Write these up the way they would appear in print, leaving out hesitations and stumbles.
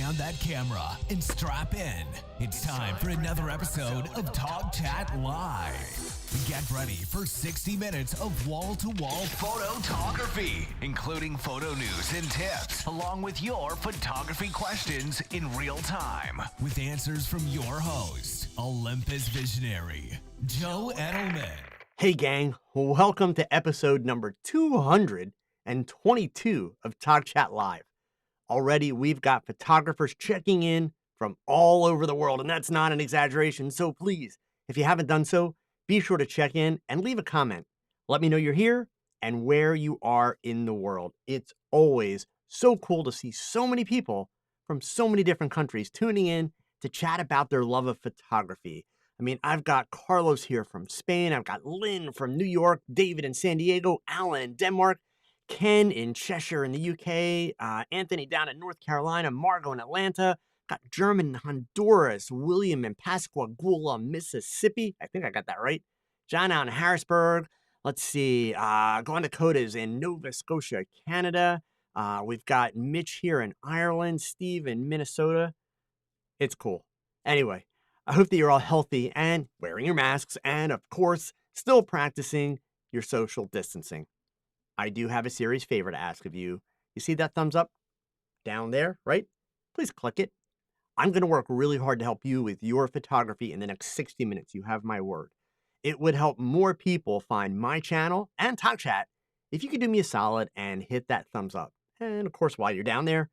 down that camera and strap in. It's time for another episode of TOGCHAT Live. Get ready for 60 minutes of wall-to-wall photography, including photo news and tips, along with your photography questions in real time, with answers from your host, Olympus Visionary Joe Edelman. Hey gang, welcome to episode number 222 of TOGCHAT Live. Already we've got photographers checking in from all over the world, and that's not an exaggeration. So please, if you haven't done so, be sure to check in and leave a comment. Let me know you're here and where you are in the world. It's always so cool to see so many people from so many different countries tuning in to chat about their love of photography. I mean, I've got Carlos here from Spain. I've got Lynn from New York, David in San Diego, Alan in Denmark, Ken in Cheshire in the UK, Anthony down in North Carolina, Margot in Atlanta, got German in Honduras, William in Pascagoula, Mississippi. I think I got that right. John out in Harrisburg. Let's see, Glen Dakota's in Nova Scotia, Canada. We've got Mitch here in Ireland, Steve in Minnesota. It's cool. Anyway, I hope that you're all healthy and wearing your masks and, of course, still practicing your social distancing. I do have a series favor to ask of you. You see that thumbs up down there, right? Please click it. I'm going to work really hard to help you with your photography in the next 60 minutes. You have my word. It would help more people find my channel and TOGCHAT if you could do me a solid and hit that thumbs up. And, of course, while you're down there,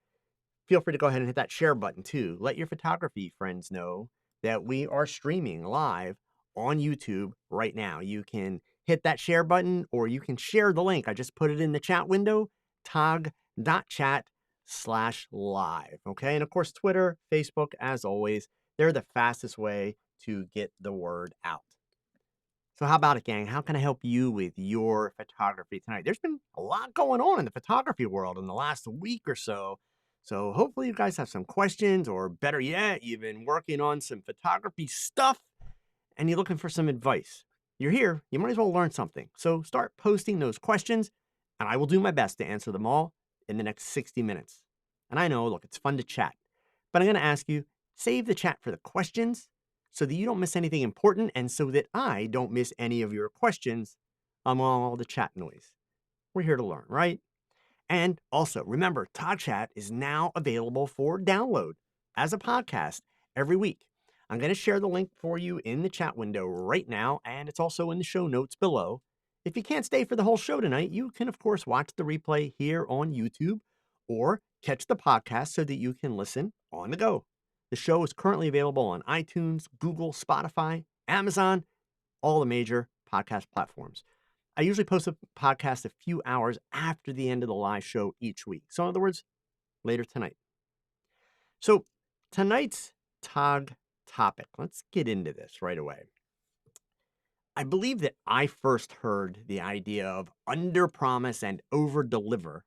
feel free to go ahead and hit that share button, too. Let your photography friends know that we are streaming live on YouTube right now. You can hit that share button or you can share the link. I just put it in the chat window, tog.chat/live. Okay. And of course, Twitter, Facebook, as always, they're the fastest way to get the word out. So how about it, gang? How can I help you with your photography tonight? There's been a lot going on in the photography world in the last week or so. So hopefully you guys have some questions, or better yet, you've been working on some photography stuff and you're looking for some advice. You're here, you might as well learn something. So start posting those questions and I will do my best to answer them all in the next 60 minutes. And I know, look, it's fun to chat, but I'm going to ask you, save the chat for the questions so that you don't miss anything important and so that I don't miss any of your questions among all the chat noise. We're here to learn, right? And also, remember, TOGCHAT is now available for download as a podcast every week. I'm going to share the link for you in the chat window right now, and it's also in the show notes below. If you can't stay for the whole show tonight, you can, of course, watch the replay here on YouTube or catch the podcast so that you can listen on the go. The show is currently available on iTunes, Google, Spotify, Amazon, all the major podcast platforms. I usually post a podcast a few hours after the end of the live show each week. So in other words, later tonight. So tonight's TOG topic, let's get into this right away. I believe that I first heard the idea of under-promise and over-deliver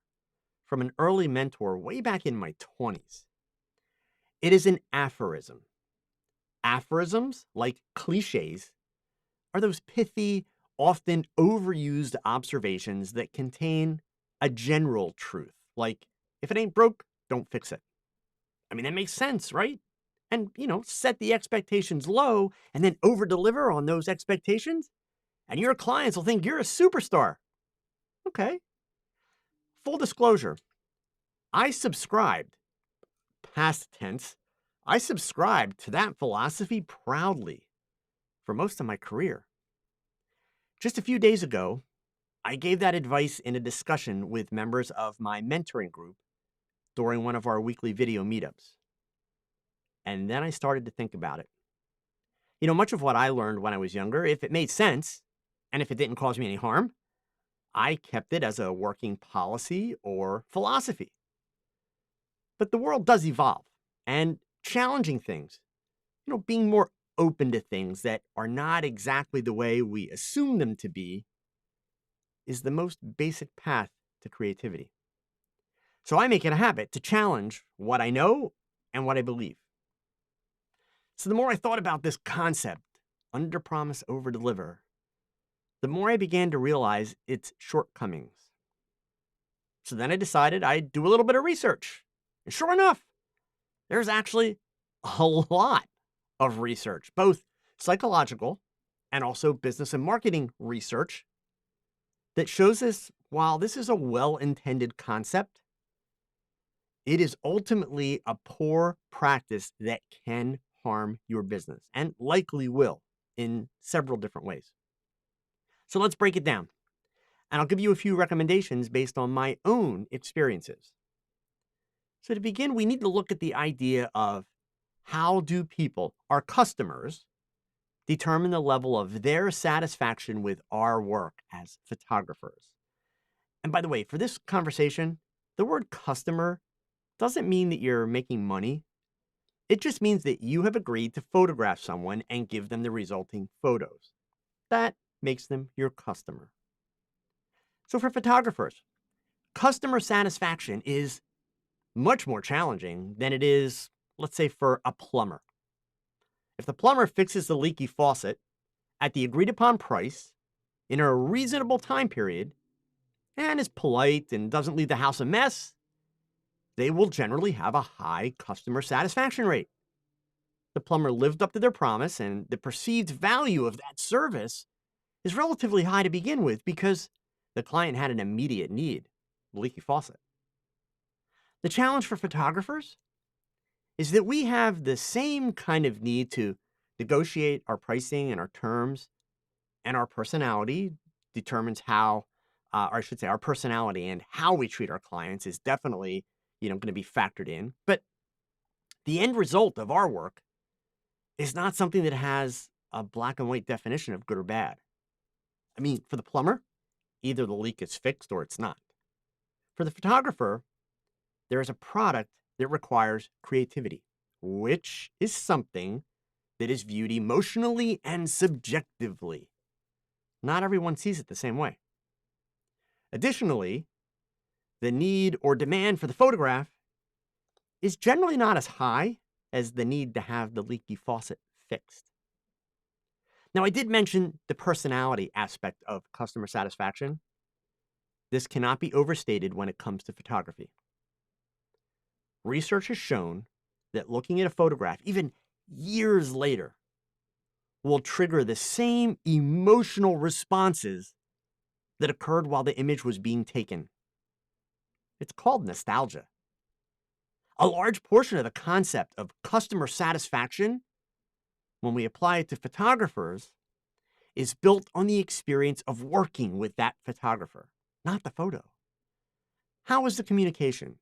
from an early mentor way back in my 20s. It is an aphorism. Aphorisms, like cliches, are those pithy, often overused observations that contain a general truth, like, if it ain't broke, don't fix it. I mean, that makes sense, right? And, set the expectations low and then over-deliver on those expectations, and your clients will think you're a superstar. Okay. Full disclosure, I subscribed, past tense, I subscribed to that philosophy proudly for most of my career. Just a few days ago, I gave that advice in a discussion with members of my mentoring group during one of our weekly video meetups. And then I started to think about it. Much of what I learned when I was younger, if it made sense, and if it didn't cause me any harm, I kept it as a working policy or philosophy. But the world does evolve, and challenging things, being more open to things that are not exactly the way we assume them to be, is the most basic path to creativity. So I make it a habit to challenge what I know and what I believe. So the more I thought about this concept, under-promise, over-deliver, the more I began to realize its shortcomings. So then I decided I'd do a little bit of research. And sure enough, There's actually a lot of research, both psychological and also business and marketing research, that shows us while this is a well-intended concept, it is ultimately a poor practice that can harm your business and likely will in several different ways. So let's break it down. And I'll give you a few recommendations based on my own experiences. So to begin, we need to look at the idea of how do people, our customers, determine the level of their satisfaction with our work as photographers. And by the way, for this conversation, the word customer doesn't mean that you're making money. It just means that you have agreed to photograph someone and give them the resulting photos. That makes them your customer. So for photographers, customer satisfaction is much more challenging than it is, let's say, for a plumber. If the plumber fixes the leaky faucet at the agreed upon price in a reasonable time period and is polite and doesn't leave the house a mess, they will generally have a high customer satisfaction rate. The plumber lived up to their promise, and the perceived value of that service is relatively high to begin with because the client had an immediate need, the leaky faucet. The challenge for photographers is that we have the same kind of need to negotiate our pricing and our terms, and our personality determines how, or I should say, our personality and how we treat our clients is definitely, going to be factored in. But the end result of our work is not something that has a black and white definition of good or bad. I mean, for the plumber, either the leak is fixed or it's not. For the photographer, there is a product that requires creativity, which is something that is viewed emotionally and subjectively. Not everyone sees it the same way. Additionally, the need or demand for the photograph is generally not as high as the need to have the leaky faucet fixed. Now, I did mention the personality aspect of customer satisfaction. This cannot be overstated when it comes to photography. Research has shown that looking at a photograph, even years later, will trigger the same emotional responses that occurred while the image was being taken. It's called nostalgia. A large portion of the concept of customer satisfaction, when we apply it to photographers, is built on the experience of working with that photographer, not the photo. How was the communication?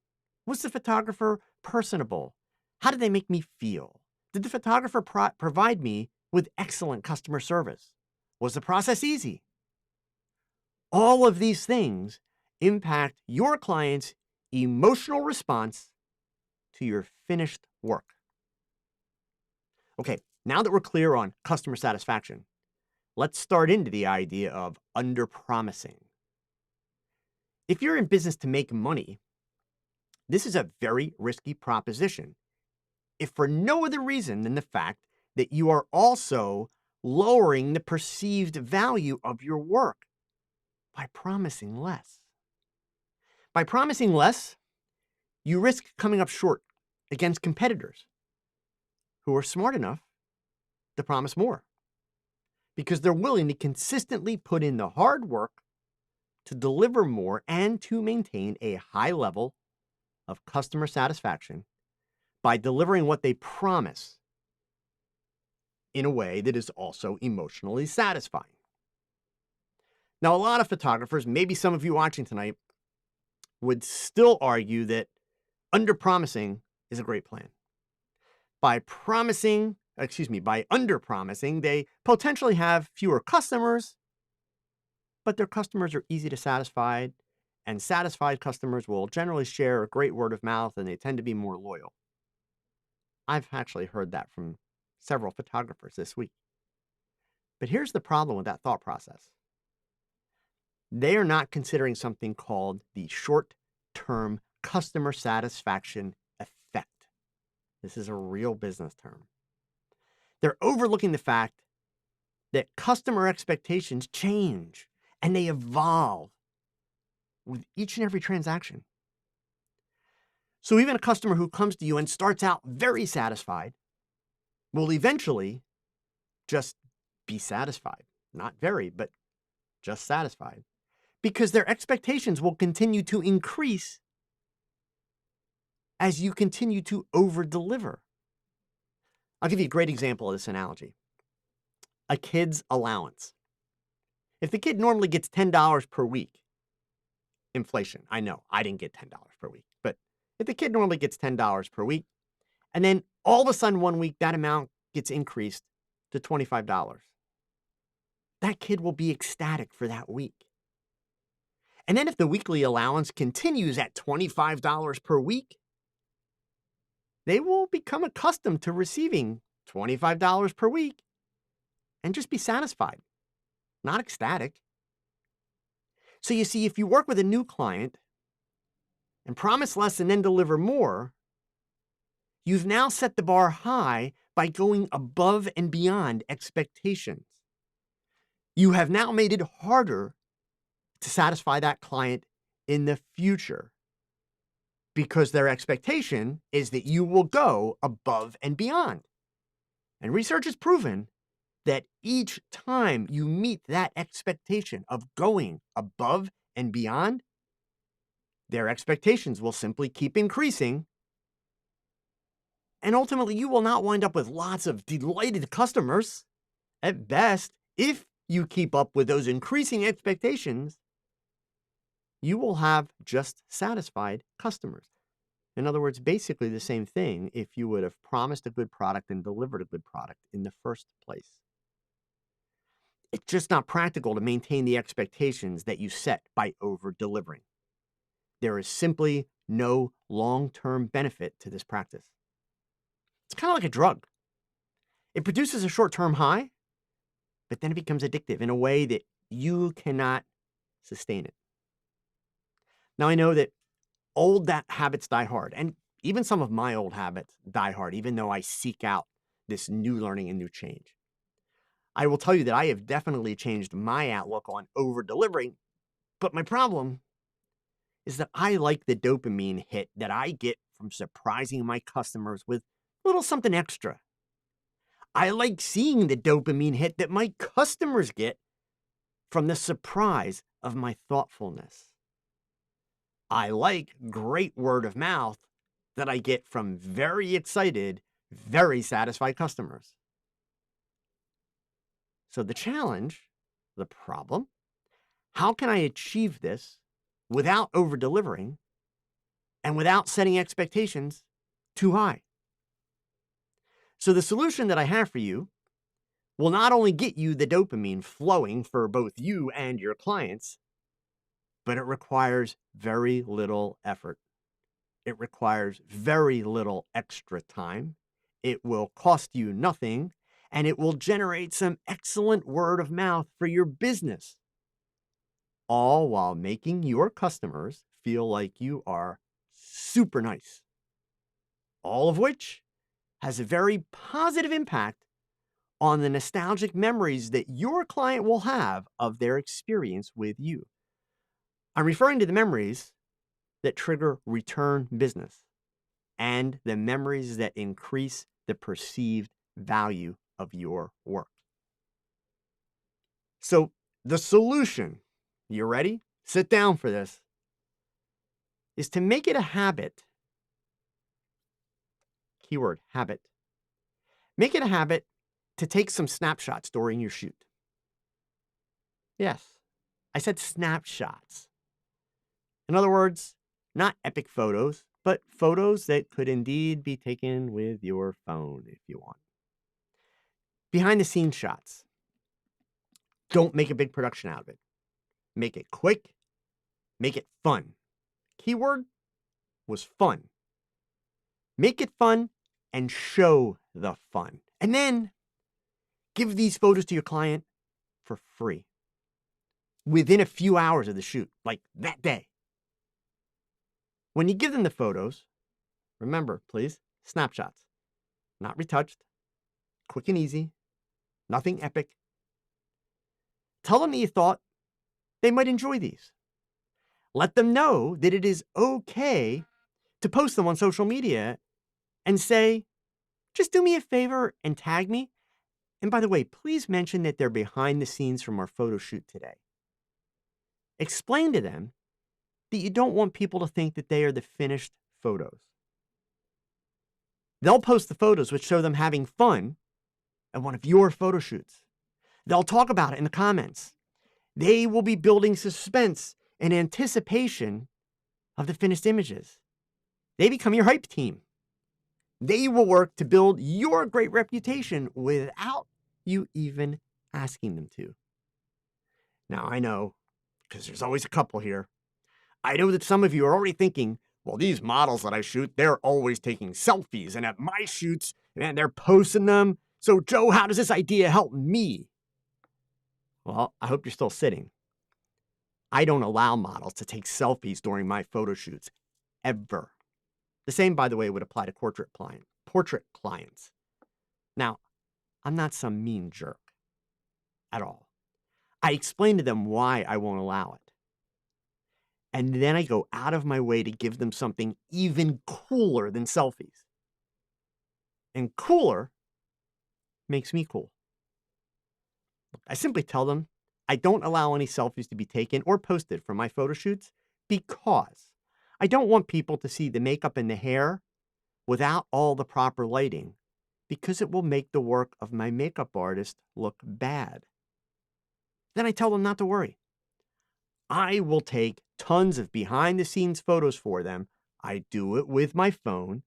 Was the photographer personable? How did they make me feel? Did the photographer provide me with excellent customer service? Was the process easy? All of these things impact your client's emotional response to your finished work. Okay, now that we're clear on customer satisfaction, let's start into the idea of under-promising. If you're in business to make money, this is a very risky proposition, if for no other reason than the fact that you are also lowering the perceived value of your work by promising less. By promising less, you risk coming up short against competitors who are smart enough to promise more because they're willing to consistently put in the hard work to deliver more and to maintain a high level of customer satisfaction by delivering what they promise in a way that is also emotionally satisfying. Now, a lot of photographers, maybe some of you watching tonight, would still argue that under-promising is a great plan. By under-promising, they potentially have fewer customers, but their customers are easy to satisfy, and satisfied customers will generally share a great word of mouth, and they tend to be more loyal. I've actually heard that from several photographers this week. But here's the problem with that thought process. They are not considering something called the short-term customer satisfaction effect. This is a real business term. They're overlooking the fact that customer expectations change and they evolve with each and every transaction. So even a customer who comes to you and starts out very satisfied will eventually just be satisfied. Not very, but just satisfied. Because their expectations will continue to increase as you continue to over-deliver. I'll give you a great example of this analogy. A kid's allowance. If the kid normally gets $10 per week, inflation, I know, I didn't get $10 per week, but if the kid normally gets $10 per week, and then all of a sudden one week that amount gets increased to $25, that kid will be ecstatic for that week. And then if the weekly allowance continues at $25 per week, they will become accustomed to receiving $25 per week and just be satisfied, not ecstatic. So you see, if you work with a new client and promise less and then deliver more, you've now set the bar high by going above and beyond expectations. You have now made it harder to satisfy that client in the future because their expectation is that you will go above and beyond. And research has proven that each time you meet that expectation of going above and beyond, their expectations will simply keep increasing. And ultimately, you will not wind up with lots of delighted customers. At best, if you keep up with those increasing expectations, you will have just satisfied customers. In other words, basically the same thing if you would have promised a good product and delivered a good product in the first place. It's just not practical to maintain the expectations that you set by over-delivering. There is simply no long-term benefit to this practice. It's kind of like a drug. It produces a short-term high, but then it becomes addictive in a way that you cannot sustain it. Now, I know that old habits die hard, and even some of my old habits die hard, even though I seek out this new learning and new change. I will tell you that I have definitely changed my outlook on over-delivering, but my problem is that I like the dopamine hit that I get from surprising my customers with a little something extra. I like seeing the dopamine hit that my customers get from the surprise of my thoughtfulness. I like great word of mouth that I get from very excited, very satisfied customers. So the challenge, the problem, how can I achieve this without over-delivering and without setting expectations too high? So the solution that I have for you will not only get you the dopamine flowing for both you and your clients, but it requires very little effort. It requires very little extra time. It will cost you nothing, and it will generate some excellent word of mouth for your business, all while making your customers feel like you are super nice, all of which has a very positive impact on the nostalgic memories that your client will have of their experience with you. I'm referring to the memories that trigger return business and the memories that increase the perceived value of your work. So the solution, you ready? Sit down for this, is to make it a habit. Keyword, habit. Make it a habit to take some snapshots during your shoot. Yes, I said snapshots. In other words, not epic photos, but photos that could indeed be taken with your phone if you want. Behind the scenes shots. Don't make a big production out of it. Make it quick. Make it fun. Keyword was fun. Make it fun and show the fun. And then give these photos to your client for free within a few hours of the shoot, like that day. When you give them the photos, remember, please, snapshots, not retouched, quick and easy, nothing epic. Tell them that you thought they might enjoy these. Let them know that it is okay to post them on social media and say, just do me a favor and tag me. And by the way, please mention that they're behind the scenes from our photo shoot today. Explain to them that you don't want people to think that they are the finished photos. They'll post the photos which show them having fun at one of your photo shoots. They'll talk about it in the comments. They will be building suspense and anticipation of the finished images. They become your hype team. They will work to build your great reputation without you even asking them to. Now, I know, because there's always a couple here, I know that some of you are already thinking, well, these models that I shoot, they're always taking selfies, and at my shoots, man, they're posting them. So, Joe, how does this idea help me? Well, I hope you're still sitting. I don't allow models to take selfies during my photo shoots, ever. The same, by the way, would apply to portrait clients. Now, I'm not some mean jerk at all. I explain to them why I won't allow it. And then I go out of my way to give them something even cooler than selfies. And cooler makes me cool. I simply tell them I don't allow any selfies to be taken or posted from my photo shoots because I don't want people to see the makeup and the hair without all the proper lighting, because it will make the work of my makeup artist look bad. Then I tell them not to worry. I will take tons of behind-the-scenes photos for them. I do it with my phone,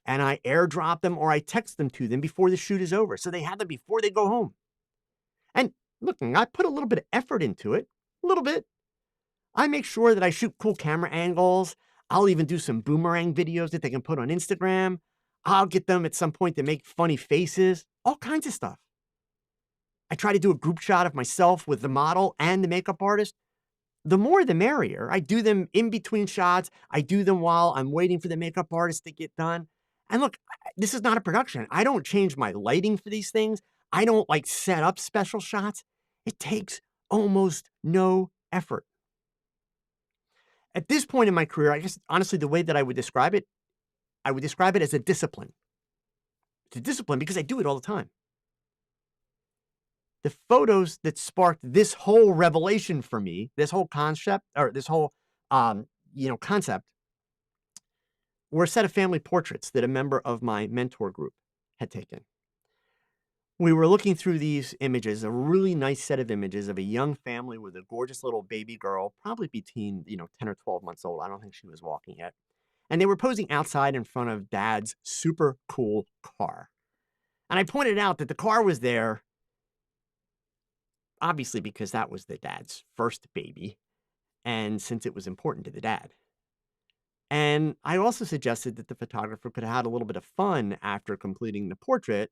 and I airdrop them or I text them to them before the shoot is over, so they have them before they go home. And look, I put a little bit of effort into it, a little bit. I make sure that I shoot cool camera angles. I'll even do some boomerang videos that they can put on Instagram. I'll get them at some point to make funny faces, all kinds of stuff. I try to do a group shot of myself with the model and the makeup artist. The more the merrier. I do them in between shots. I do them while I'm waiting for the makeup artist to get done. And look, this is not a production. I don't change my lighting for these things. I don't set up special shots. It takes almost no effort. At this point in my career, I guess, honestly, the way that I would describe it as a discipline. It's a discipline because I do it all the time. The photos that sparked this whole revelation for me, this whole concept, concept, were a set of family portraits that a member of my mentor group had taken. We were looking through these images, a really nice set of images of a young family with a gorgeous little baby girl, probably between, 10 or 12 months old. I don't think she was walking yet. And they were posing outside in front of Dad's super cool car. And I pointed out that the car was there, obviously because that was the dad's first baby, and since it was important to the dad. And I also suggested that the photographer could have had a little bit of fun after completing the portrait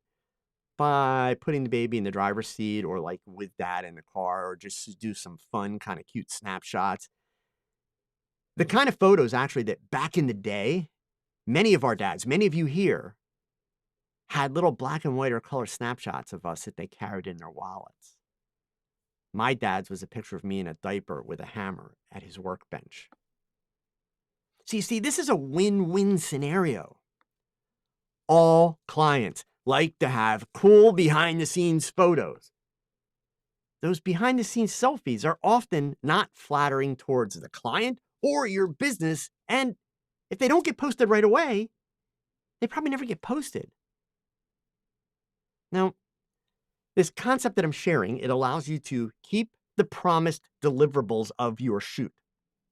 by putting the baby in the driver's seat or with dad in the car, or just do some fun kind of cute snapshots. The kind of photos actually that back in the day, many of our dads, many of you here, had little black and white or color snapshots of us that they carried in their wallets. My dad's was a picture of me in a diaper with a hammer at his workbench. So you see, this is a win-win scenario. All clients like to have cool behind-the-scenes photos. Those behind-the-scenes selfies are often not flattering towards the client or your business, and if they don't get posted right away, they probably never get posted. Now, this concept that I'm sharing, it allows you to keep the promised deliverables of your shoot.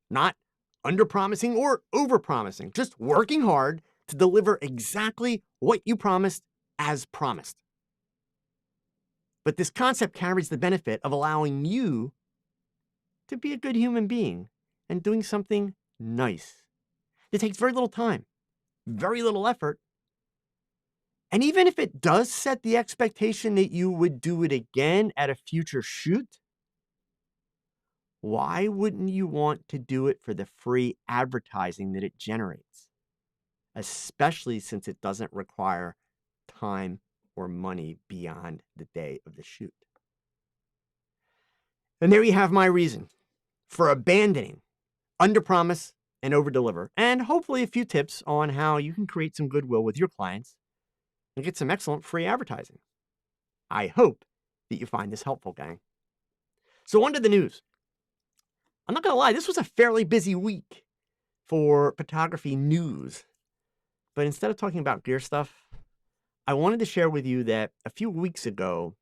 Not under-promising or over-promising, just working hard to deliver exactly what you promised as promised. But this concept carries the benefit of allowing you to be a good human being and doing something nice. It takes very little time, very little effort. And even if it does set the expectation that you would do it again at a future shoot, why wouldn't you want to do it for the free advertising that it generates? Especially since it doesn't require time or money beyond the day of the shoot. And there you have my reason for abandoning under-promise, and over deliver, and hopefully a few tips on how you can create some goodwill with your clients and get some excellent free advertising. I hope that you find this helpful, gang. So on to the news. I'm not going to lie, this was a fairly busy week for photography news. But instead of talking about gear stuff, I wanted to share with you that a few weeks ago,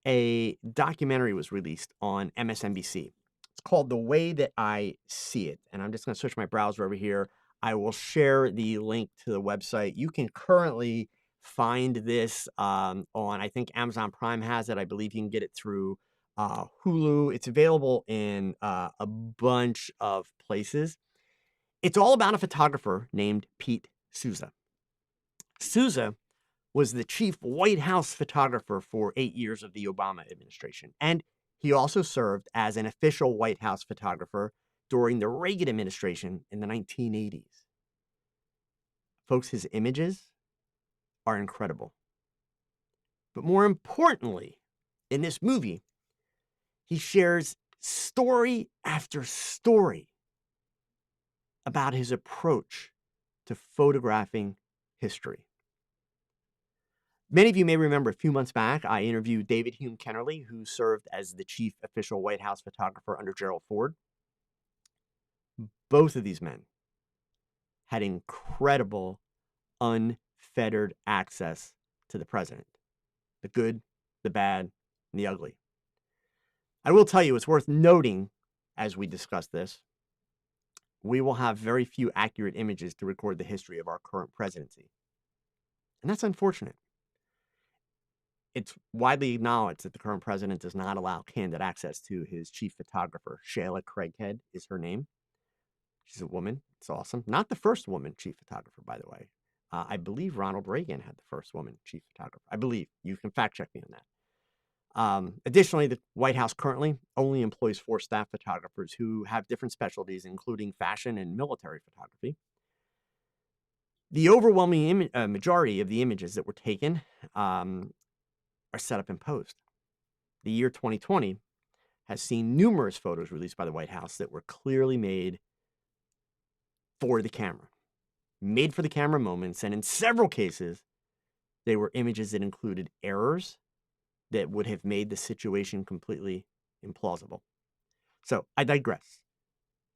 a documentary was released on MSNBC. It's called The Way That I See It. And I'm just going to switch my browser over here. I will share the link to the website. You can currently find this on, I think Amazon Prime has it. I believe you can get it through Hulu. It's available in a bunch of places. It's all about a photographer named Pete Souza. Souza was the chief White House photographer for 8 years of the Obama administration. And he also served as an official White House photographer during the Reagan administration in the 1980s. Folks, his images are incredible. But more importantly, in this movie, he shares story after story about his approach to photographing history. Many of you may remember a few months back, I interviewed David Hume Kennerly, who served as the chief official White House photographer under Gerald Ford. Both of these men had incredible, unfettered access to the president. The good, the bad, and the ugly. I will tell you, it's worth noting, as we discuss this, we will have very few accurate images to record the history of our current presidency. And that's unfortunate. It's widely acknowledged that the current president does not allow candid access to his chief photographer. Shayla Craighead is her name. She's a woman. It's awesome. Not the first woman chief photographer, by the way. I believe Ronald Reagan had the first woman chief photographer. I believe. You can fact check me on that. Additionally, the White House currently only employs 4 staff photographers who have different specialties, including fashion and military photography. The overwhelming majority of the images that were taken are set up in post. The year 2020 has seen numerous photos released by the White House that were clearly made for the camera. Made for the camera moments, and in several cases, they were images that included errors that would have made the situation completely implausible. So, I digress.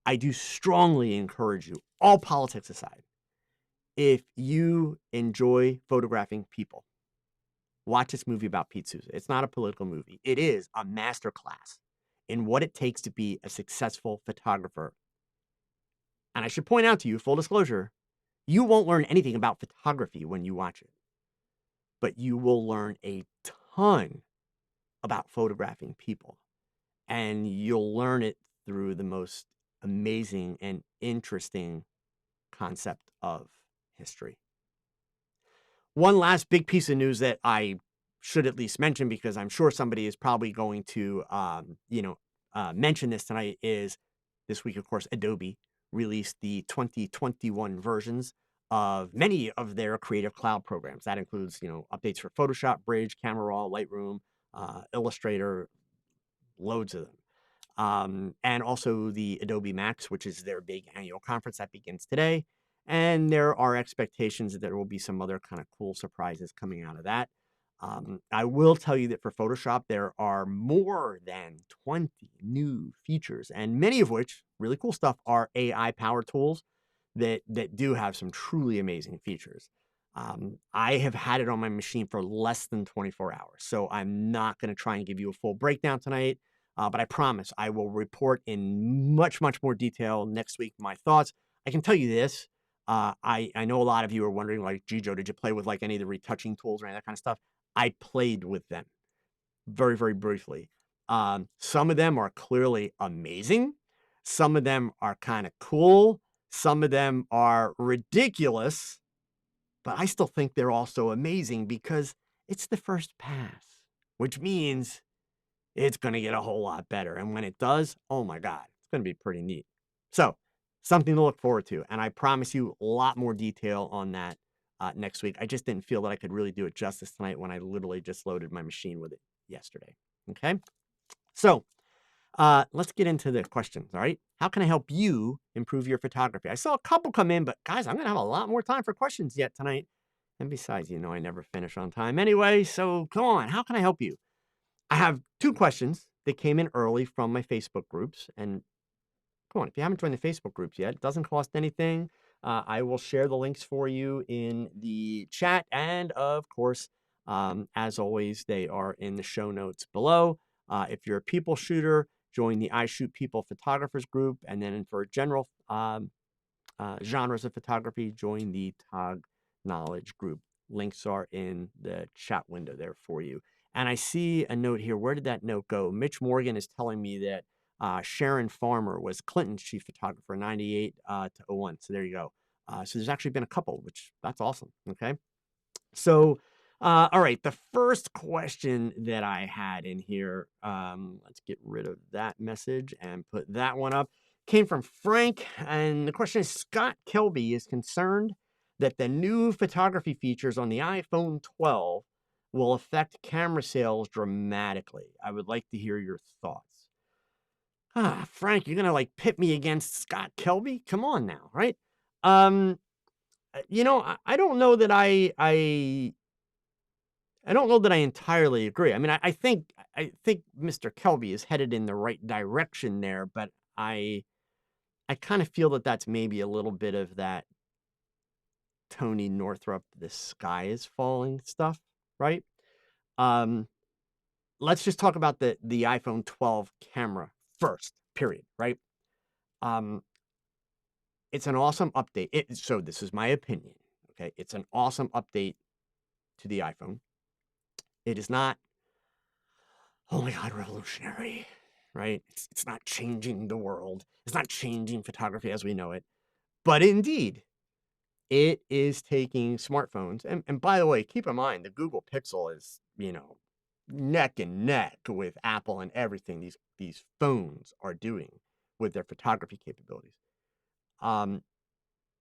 I do strongly encourage you, all politics aside, if you enjoy photographing people, watch this movie about Pete Souza. It's not a political movie. It is a masterclass in what it takes to be a successful photographer. And I should point out to you, full disclosure, you won't learn anything about photography when you watch it. But you will learn a ton about photographing people. And you'll learn it through the most amazing and interesting concept of history. One last big piece of news that I should at least mention, because I'm sure somebody is probably going to, mention this tonight, is this week, of course, Adobe released the 2021 versions of many of their Creative Cloud programs. That includes, updates for Photoshop, Bridge, Camera Raw, Lightroom, Illustrator, loads of them. And also the Adobe Max, which is their big annual conference that begins today. And there are expectations that there will be some other kind of cool surprises coming out of that. I will tell you that for Photoshop, there are more than 20 new features, and many of which, really cool stuff, are AI-powered tools that do have some truly amazing features. I have had it on my machine for less than 24 hours, so I'm not going to try and give you a full breakdown tonight, but I promise I will report in much, much more detail next week my thoughts. I can tell you this. I know a lot of you are wondering, like, gee, Joe, did you play with like any of the retouching tools or any of that kind of stuff? I played with them very, very briefly. Some of them are clearly amazing. Some of them are kind of cool. Some of them are ridiculous. But I still think they're also amazing because it's the first pass, which means it's going to get a whole lot better. And when it does, oh my God, it's going to be pretty neat. So, something to look forward to. And I promise you a lot more detail on that next week. I just didn't feel that I could really do it justice tonight when I literally just loaded my machine with it yesterday. Okay? So, Let's get into the questions, all right? How can I help you improve your photography? I saw a couple come in, but guys, I'm going to have a lot more time for questions yet tonight. And besides, I never finish on time anyway. So come on, how can I help you? I have 2 questions that came in early from my Facebook groups. And come on, if you haven't joined the Facebook groups yet, it doesn't cost anything. I will share the links for you in the chat. And of course, as always, they are in the show notes below. If you're a people shooter, join the I Shoot People Photographers group. And then for general genres of photography, join the TOG Knowledge group. Links are in the chat window there for you. And I see a note here. Where did that note go? Mitch Morgan is telling me that Sharon Farmer was Clinton's chief photographer, 98 to 01. So there you go. So there's actually been a couple, which that's awesome. Okay. So, all right. The first question that I had in here, let's get rid of that message and put that one up, came from Frank. And the question is, Scott Kelby is concerned that the new photography features on the iPhone 12 will affect camera sales dramatically. I would like to hear your thoughts. Frank, you're gonna pit me against Scott Kelby? Come on now, right? I don't know that I don't know that I entirely agree. I mean, I think Mr. Kelby is headed in the right direction there, but I kind of feel that that's maybe a little bit of that Tony Northrup, the sky is falling stuff, right? Um, let's just talk about the iPhone 12 camera first, period, right? Um, it's an awesome update. So this is my opinion, okay? It's an awesome update to the iPhone. It is not, oh my God, revolutionary, right? It's not changing the world. It's not changing photography as we know it. But indeed, it is taking smartphones. And by the way, keep in mind, the Google Pixel is, neck and neck with Apple and everything these phones are doing with their photography capabilities.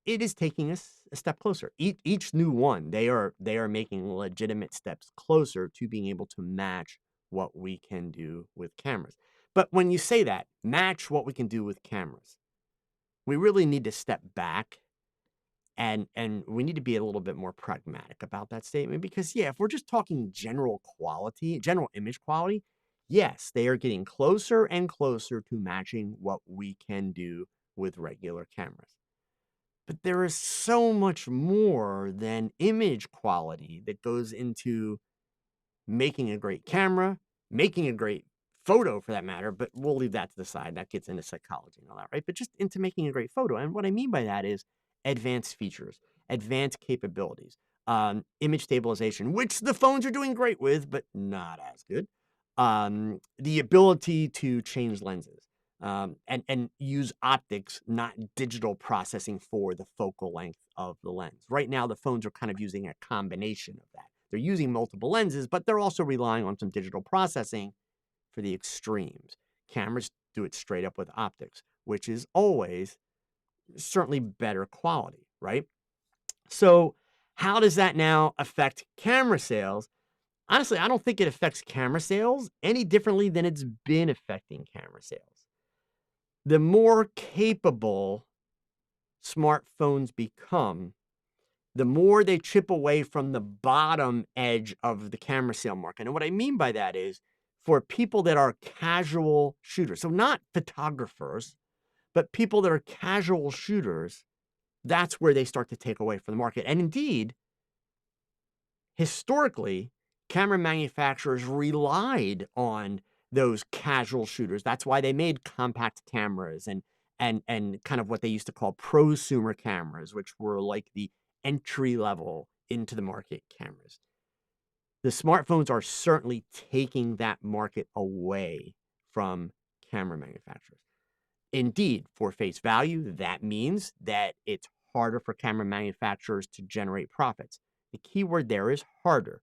It is taking us a step closer. Each new one, they are making legitimate steps closer to being able to match what we can do with cameras. But when you say that, match what we can do with cameras, we really need to step back and we need to be a little bit more pragmatic about that statement because if we're just talking general image quality, yes, they are getting closer and closer to matching what we can do with regular cameras. But there is so much more than image quality that goes into making a great camera, making a great photo for that matter, but we'll leave that to the side. That gets into psychology and all that, right? But just into making a great photo. And what I mean by that is advanced features, advanced capabilities, image stabilization, which the phones are doing great with, but not as good. The ability to change lenses. And use optics, not digital processing for the focal length of the lens. Right now, the phones are kind of using a combination of that. They're using multiple lenses, but they're also relying on some digital processing for the extremes. Cameras do it straight up with optics, which is always certainly better quality, right? So how does that now affect camera sales? Honestly, I don't think it affects camera sales any differently than it's been affecting camera sales. The more capable smartphones become, the more they chip away from the bottom edge of the camera sale market. And what I mean by that is for people that are casual shooters, so not photographers, but people that are casual shooters, that's where they start to take away from the market. And indeed, historically, camera manufacturers relied on those casual shooters. That's why they made compact cameras and kind of what they used to call prosumer cameras, which were like the entry level into the market cameras. The smartphones are certainly taking that market away from camera manufacturers. Indeed, for face value, that means that it's harder for camera manufacturers to generate profits. The key word there is harder.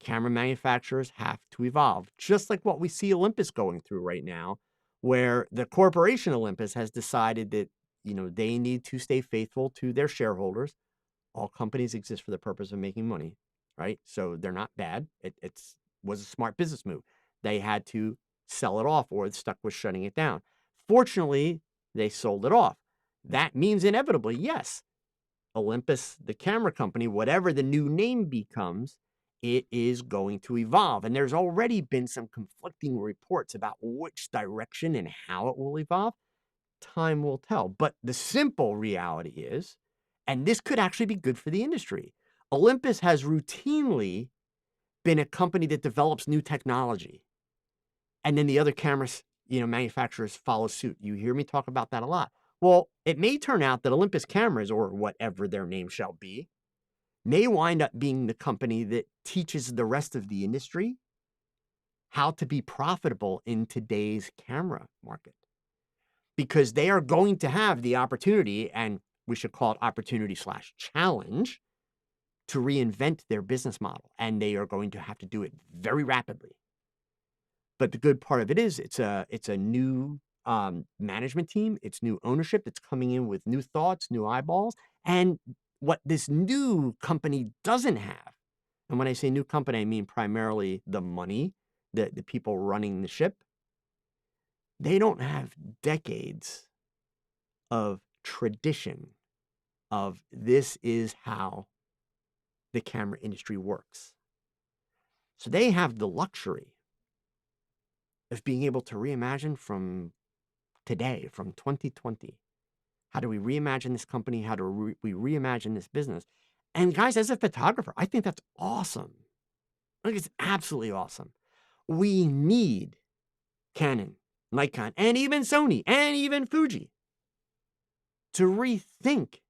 Camera manufacturers have to evolve, just like what we see Olympus going through right now, where the corporation Olympus has decided that, they need to stay faithful to their shareholders. All companies exist for the purpose of making money, right? So they're not bad. It was a smart business move. They had to sell it off or stuck with shutting it down. Fortunately, they sold it off. That means inevitably, yes, Olympus, the camera company, whatever the new name becomes, it is going to evolve. And there's already been some conflicting reports about which direction and how it will evolve. Time will tell. But the simple reality is, and this could actually be good for the industry, Olympus has routinely been a company that develops new technology. And then the other cameras, manufacturers follow suit. You hear me talk about that a lot. Well, it may turn out that Olympus Cameras, or whatever their name shall be, may wind up being the company that teaches the rest of the industry how to be profitable in today's camera market. Because they are going to have the opportunity, and we should call it opportunity/challenge, to reinvent their business model. And they are going to have to do it very rapidly. But the good part of it is it's a new management team. It's new ownership that's coming in with new thoughts, new eyeballs. And what this new company doesn't have, and when I say new company, I mean primarily the money, the people running the ship. They don't have decades of tradition of this is how the camera industry works. So they have the luxury of being able to reimagine from today, from 2020. How do we reimagine this company? How do we reimagine this business? And guys, as a photographer, I think that's awesome. I think it's absolutely awesome. We need Canon, Nikon, and even Sony, and even Fuji to rethink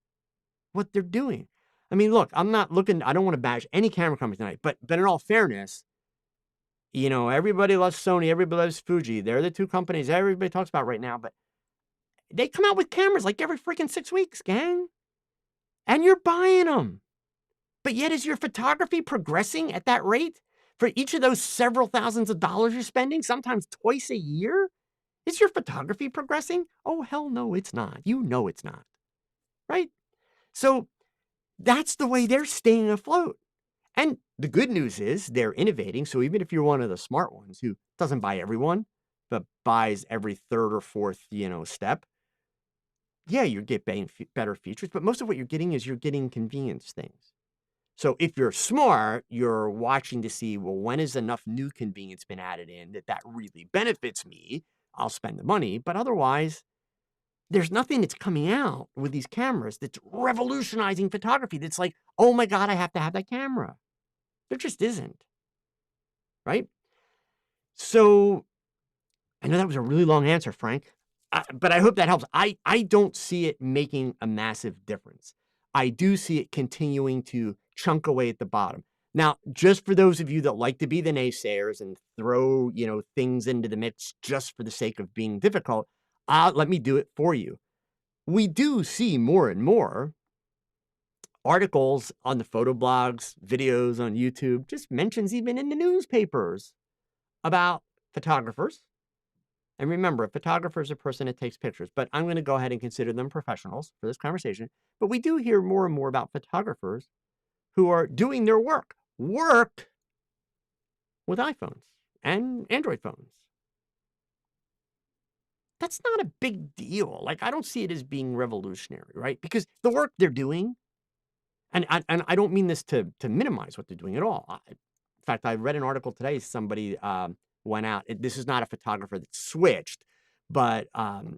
what they're doing. I mean, look, I don't want to bash any camera company tonight, but in all fairness, everybody loves Sony, everybody loves Fuji. They're the two companies everybody talks about right now, but they come out with cameras like every freaking 6 weeks, gang. And you're buying them. But yet, is your photography progressing at that rate? For each of those several thousands of dollars you're spending, sometimes twice a year? Is your photography progressing? Oh, hell no, it's not. You know it's not. Right? So that's the way they're staying afloat. And the good news is they're innovating. So even if you're one of the smart ones who doesn't buy everyone, but buys every third or fourth, step, yeah, you're getting better features. But most of what you're getting is you're getting convenience things. So if you're smart, you're watching to see, well, when has enough new convenience been added in that really benefits me? I'll spend the money. But otherwise, there's nothing that's coming out with these cameras that's revolutionizing photography. That's like, oh my God, I have to have that camera. There just isn't. Right? So I know that was a really long answer, Frank, but I hope that helps. I don't see it making a massive difference. I do see it continuing to chunk away at the bottom. Now, just for those of you that like to be the naysayers and throw, things into the mix just for the sake of being difficult, let me do it for you. We do see more and more articles on the photo blogs, videos on YouTube, just mentions even in the newspapers about photographers. And remember, a photographer is a person that takes pictures, but I'm going to go ahead and consider them professionals for this conversation. But we do hear more and more about photographers who are doing their work with iPhones and Android phones. That's not a big deal. Like, I don't see it as being revolutionary, right? Because the work they're doing, and I don't mean this to minimize what they're doing at all. In fact, I read an article today, somebody went out. This is not a photographer that switched, but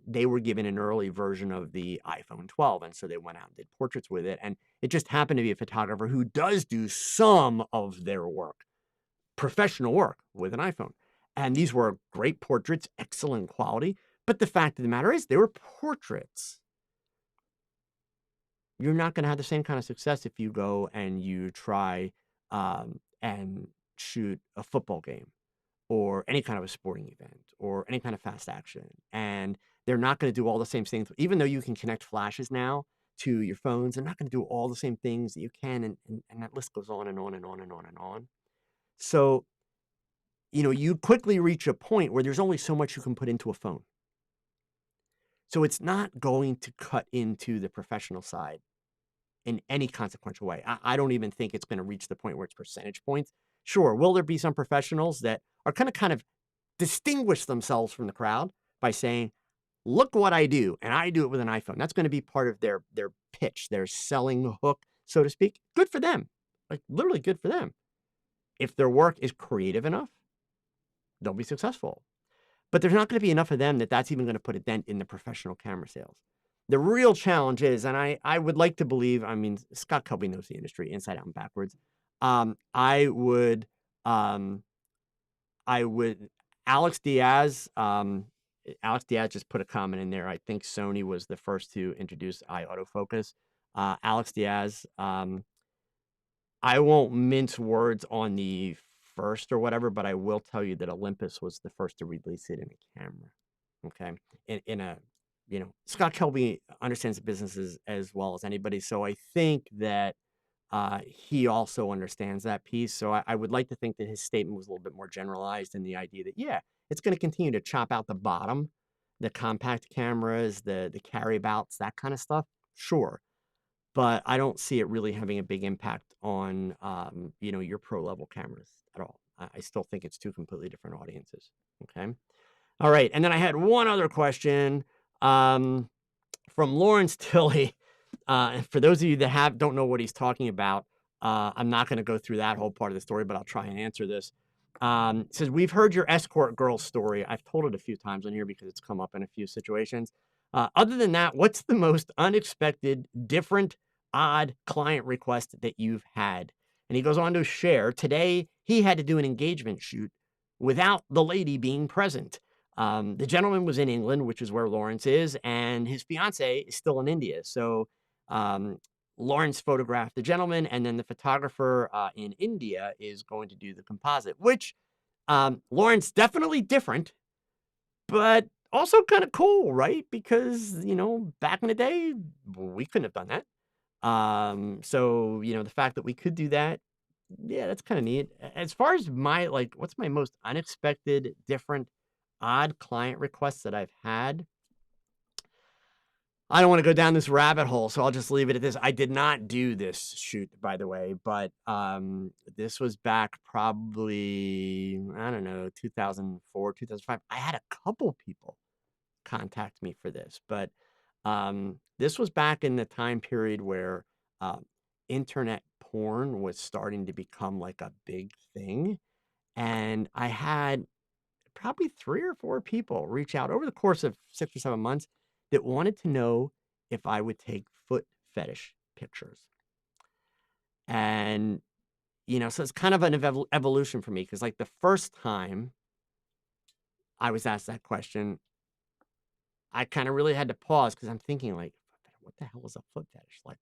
they were given an early version of the iPhone 12. And so they went out and did portraits with it. And it just happened to be a photographer who does do some of their work, professional work with an iPhone. And these were great portraits, excellent quality. But the fact of the matter is they were portraits. You're not going to have the same kind of success if you go and you try and shoot a football game or any kind of a sporting event or any kind of fast action. And they're not going to do all the same things. Even though you can connect flashes now to your phones, they're not going to do all the same things that you can. And that list goes on and on and on and on and on. So, you quickly reach a point where there's only so much you can put into a phone. So it's not going to cut into the professional side in any consequential way. I don't even think it's going to reach the point where it's percentage points. Sure, will there be some professionals that are kind of distinguish themselves from the crowd by saying, look what I do, and I do it with an iPhone. That's going to be part of their pitch, their selling hook, so to speak. Good for them. Like literally good for them. If their work is creative enough, they'll be successful. But there's not going to be enough of them that's even going to put a dent in the professional camera sales. The real challenge is, and I would like to believe, I mean, Scott Kelby knows the industry inside out and backwards. I would Alex Diaz. Alex Diaz just put a comment in there. I think Sony was the first to introduce eye autofocus. Alex Diaz. I won't mince words on the first or whatever, but I will tell you that Olympus was the first to release it in a camera. Okay, in a Scott Kelby understands the business as well as anybody, so I think that he also understands that piece. So I would like to think that his statement was a little bit more generalized in the idea that, yeah, it's going to continue to chop out the bottom, the compact cameras, the carry-abouts, that kind of stuff. Sure. But I don't see it really having a big impact on, your pro-level cameras at all. I still think it's two completely different audiences. Okay. All right. And then I had one other question from Lawrence Tilley. And for those of you that don't know what he's talking about, I'm not going to go through that whole part of the story, but I'll try and answer this. It says, we've heard your escort girl story. I've told it a few times on here because it's come up in a few situations. Other than that, what's the most unexpected, different, odd client request that you've had? And he goes on to share, today he had to do an engagement shoot without the lady being present. The gentleman was in England, which is where Lawrence is, and his fiance is still in India. So Lawrence photographed the gentleman, and then the photographer in India is going to do the composite, which Lawrence definitely different, but also kind of cool, right? Because, back in the day, we couldn't have done that. So, the fact that we could do that, yeah, that's kind of neat. As far as what's my most unexpected, different, odd client requests that I've had, I don't want to go down this rabbit hole, so I'll just leave it at this. I did not do this shoot, by the way, but this was back probably, I don't know, 2004, 2005. I had a couple people contact me for this, but this was back in the time period where internet porn was starting to become like a big thing. And I had probably 3 or 4 people reach out over the course of 6 or 7 months that wanted to know if I would take foot fetish pictures. And, so it's kind of an evolution for me, because like the first time I was asked that question, I kind of really had to pause because I'm thinking like, what the hell is a foot fetish? Like,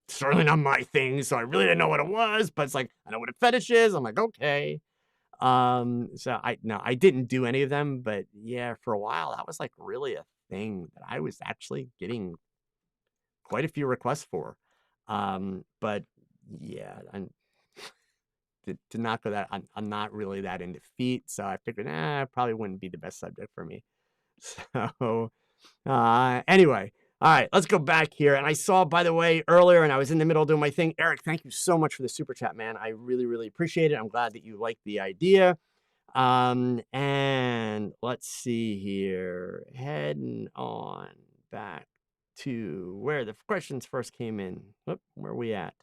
certainly not my thing, so I really didn't know what it was, but it's like, I know what a fetish is. I'm like, okay. So I didn't do any of them, but yeah, for a while that was like really a thing that I was actually getting quite a few requests for. But yeah, to not go that, I'm not really that into feet, so I figured, it probably wouldn't be the best subject for me. So, anyway, all right, let's go back here. And I saw, by the way, earlier, and I was in the middle of doing my thing. Eric, thank you so much for the super chat, man. I really, really appreciate it. I'm glad that you like the idea. And let's see here. Heading on back to where the questions first came in. Where are we at?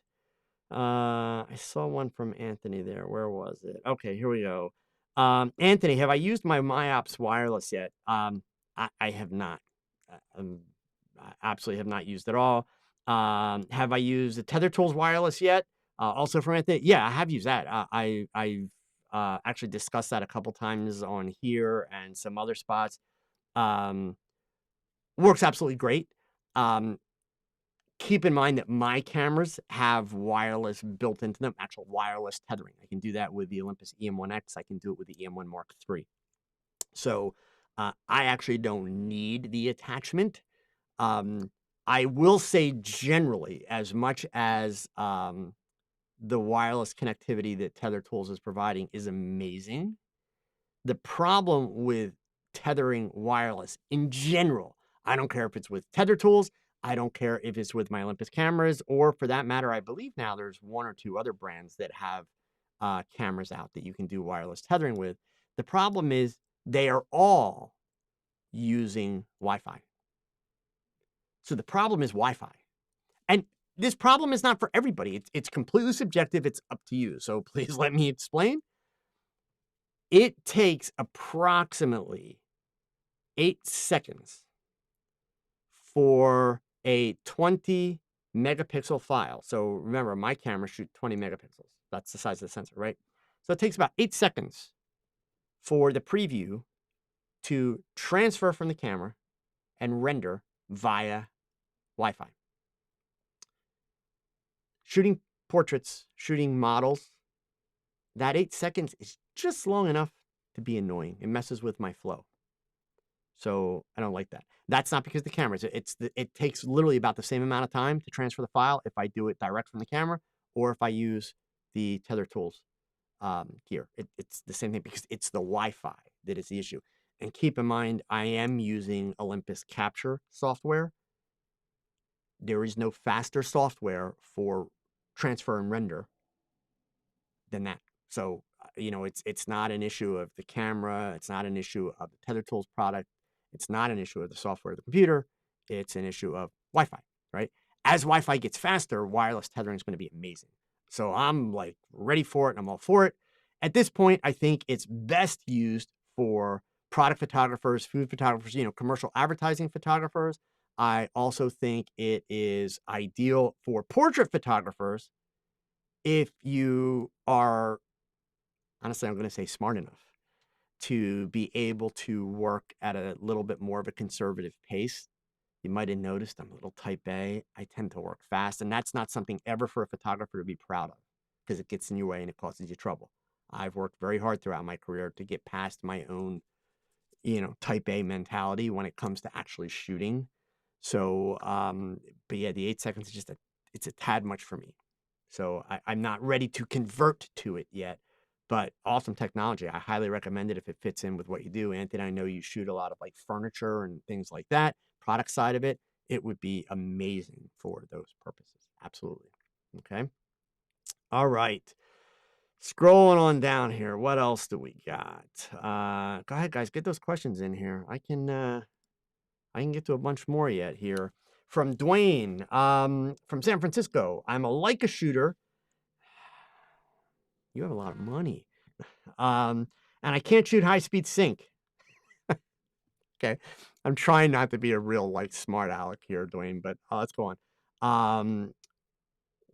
I saw one from Anthony there. Where was it? Okay, here we go. Anthony, have I used my MyOps wireless yet? I have not. I absolutely have not used it all. Have I used the Tether Tools wireless yet? Also from Anthony. Yeah, I have used that. I've actually discussed that a couple times on here and some other spots. Works absolutely great. Keep in mind that my cameras have wireless built into them, actual wireless tethering. I can do that with the Olympus EM1X. I can do it with the EM1 Mark III. So I actually don't need the attachment. I will say generally, as much as the wireless connectivity that Tether Tools is providing is amazing, the problem with tethering wireless in general, I don't care if it's with Tether Tools, I don't care if it's with my Olympus cameras, or for that matter, I believe now there's 1 or 2 other brands that have cameras out that you can do wireless tethering with. The problem is they are all using Wi-Fi. So the problem is Wi-Fi. And this problem is not for everybody. It's completely subjective. It's up to you. So please let me explain. It takes approximately 8 seconds for a 20 megapixel file. So remember, my camera shoots 20 megapixels. That's the size of the sensor, right? So it takes about 8 seconds for the preview to transfer from the camera and render via Wi-Fi. Shooting portraits, shooting models, that 8 seconds is just long enough to be annoying. It messes with my flow. So I don't like that. That's not because the cameras. It takes literally about the same amount of time to transfer the file if I do it direct from the camera or if I use the Tether tools here. It's the same thing because it's the Wi-Fi that is the issue. And keep in mind, I am using Olympus Capture software. There is no faster software for transfer and render than that. So, it's not an issue of the camera. It's not an issue of the Tether Tools product. It's not an issue of the software of the computer. It's an issue of Wi-Fi, right? As Wi-Fi gets faster, wireless tethering is going to be amazing. So I'm like ready for it and I'm all for it. At this point, I think it's best used for product photographers, food photographers, commercial advertising photographers. I also think it is ideal for portrait photographers if you are, honestly, I'm going to say smart enough to be able to work at a little bit more of a conservative pace. You might have noticed I'm a little type A. I tend to work fast, and that's not something ever for a photographer to be proud of because it gets in your way and it causes you trouble. I've worked very hard throughout my career to get past my own, type A mentality when it comes to actually shooting. So, but yeah, the 8 seconds is it's a tad much for me. So I'm not ready to convert to it yet, but awesome technology. I highly recommend it if it fits in with what you do. Anthony, I know you shoot a lot of like furniture and things like that, product side of it. It would be amazing for those purposes. Absolutely. Okay. All right. Scrolling on down here. What else do we got? Go ahead, guys. Get those questions in here. I can get to a bunch more yet here. From Dwayne, from San Francisco. I'm a Leica shooter. You have a lot of money. And I can't shoot high-speed sync. Okay. I'm trying not to be a real, like, smart aleck here, Dwayne, but let's go on.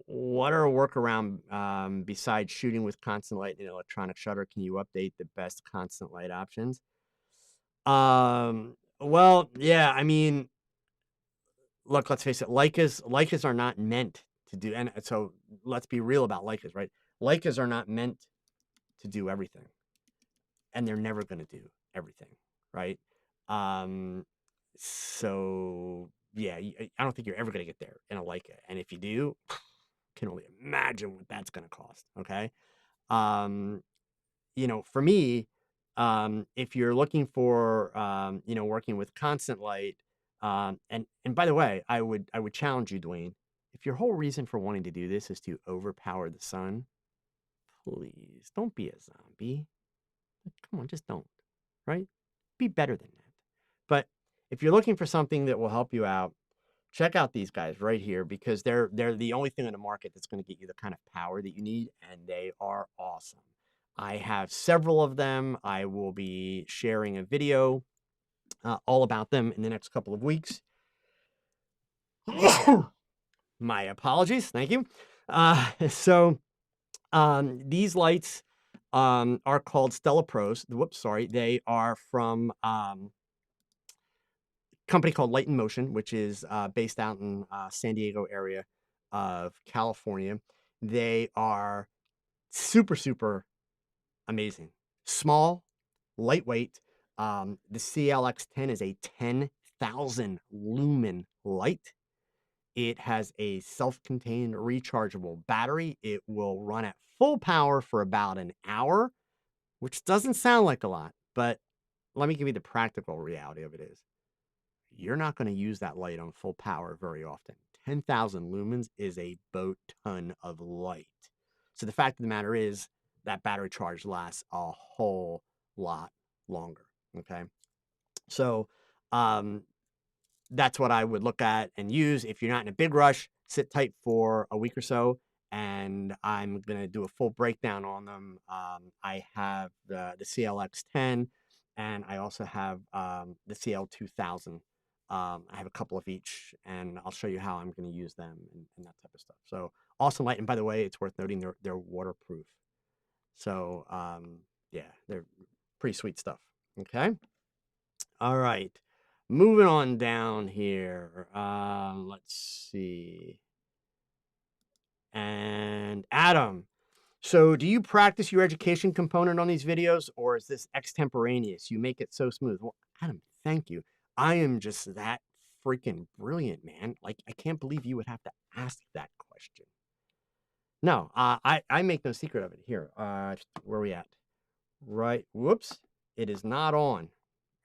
What are a workaround besides shooting with constant light and electronic shutter? Can you update the best constant light options? Well, yeah, I mean, look, let's face it, Leicas are not meant to do, and so let's be real about Leicas, right? Leicas are not meant to do everything, and they're never going to do everything, right? So yeah, I don't think you're ever going to get there in a Leica, and if you do, can only imagine what that's going to cost. Okay, for me, if you're looking for, working with constant light, and by the way, I would challenge you, Dwayne, if your whole reason for wanting to do this is to overpower the sun, please don't be a zombie. Come on, just don't, right? Be better than that. But if you're looking for something that will help you out, check out these guys right here because they're the only thing on the market that's going to get you the kind of power that you need, and they are awesome. I have several of them. I will be sharing a video all about them in the next couple of weeks. My apologies. Thank you. So these lights are called Stella Pros. Whoops, sorry. They are from a company called Light in Motion, which is based out in San Diego area of California. They are super, super amazing. Small, lightweight. The CLX10 is a 10,000 lumen light. It has a self-contained rechargeable battery. It will run at full power for about an hour, which doesn't sound like a lot, but let me give you the practical reality of it is you're not going to use that light on full power very often. 10,000 lumens is a boat ton of light. So the fact of the matter is that battery charge lasts a whole lot longer. Okay. So, um, that's what I would look at and use. If you're not in a big rush, sit tight for a week or so, and I'm gonna do a full breakdown on them. I have the CLX10, and I also have the CL2000. I have a couple of each, and I'll show you how I'm going to use them and that type of stuff. So awesome light, and by the way, it's worth noting they're waterproof. So yeah, they're pretty sweet stuff. Okay. All right. Moving on down here. Let's see. And Adam. So do you practice your education component on these videos, or is this extemporaneous? You make it so smooth. Well, Adam, thank you. I am just that freaking brilliant, man. Like, I can't believe you would have to ask that question. No, I make no secret of it. Here, where are we at? Right. Whoops. It is not on.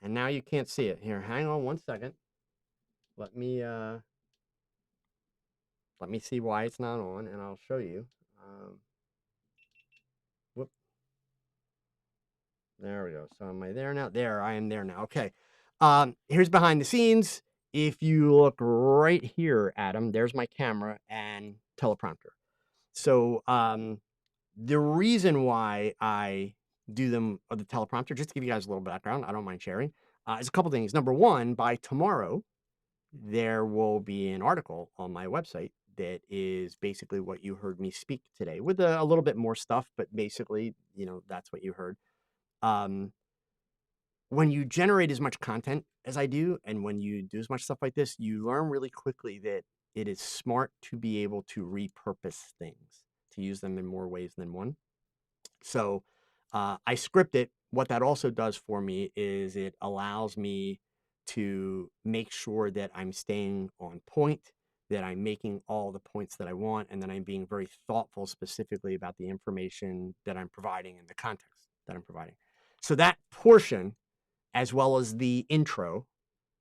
And now you can't see it. Here, hang on one second. Let me see why it's not on, and I'll show you. Whoop. There we go. So am I there now? There, I am there now. Okay. Here's behind the scenes. If you look right here, Adam, there's my camera and teleprompter. So the reason why I do them on the teleprompter, just to give you guys a little background, I don't mind sharing, is a couple things. Number one, by tomorrow, there will be an article on my website that is basically what you heard me speak today with a little bit more stuff, but basically, that's what you heard. When you generate as much content as I do, and when you do as much stuff like this, you learn really quickly that it is smart to be able to repurpose things, to use them in more ways than one. So I script it. What that also does for me is it allows me to make sure that I'm staying on point, that I'm making all the points that I want, and that I'm being very thoughtful specifically about the information that I'm providing and the context that I'm providing. So that portion, as well as the intro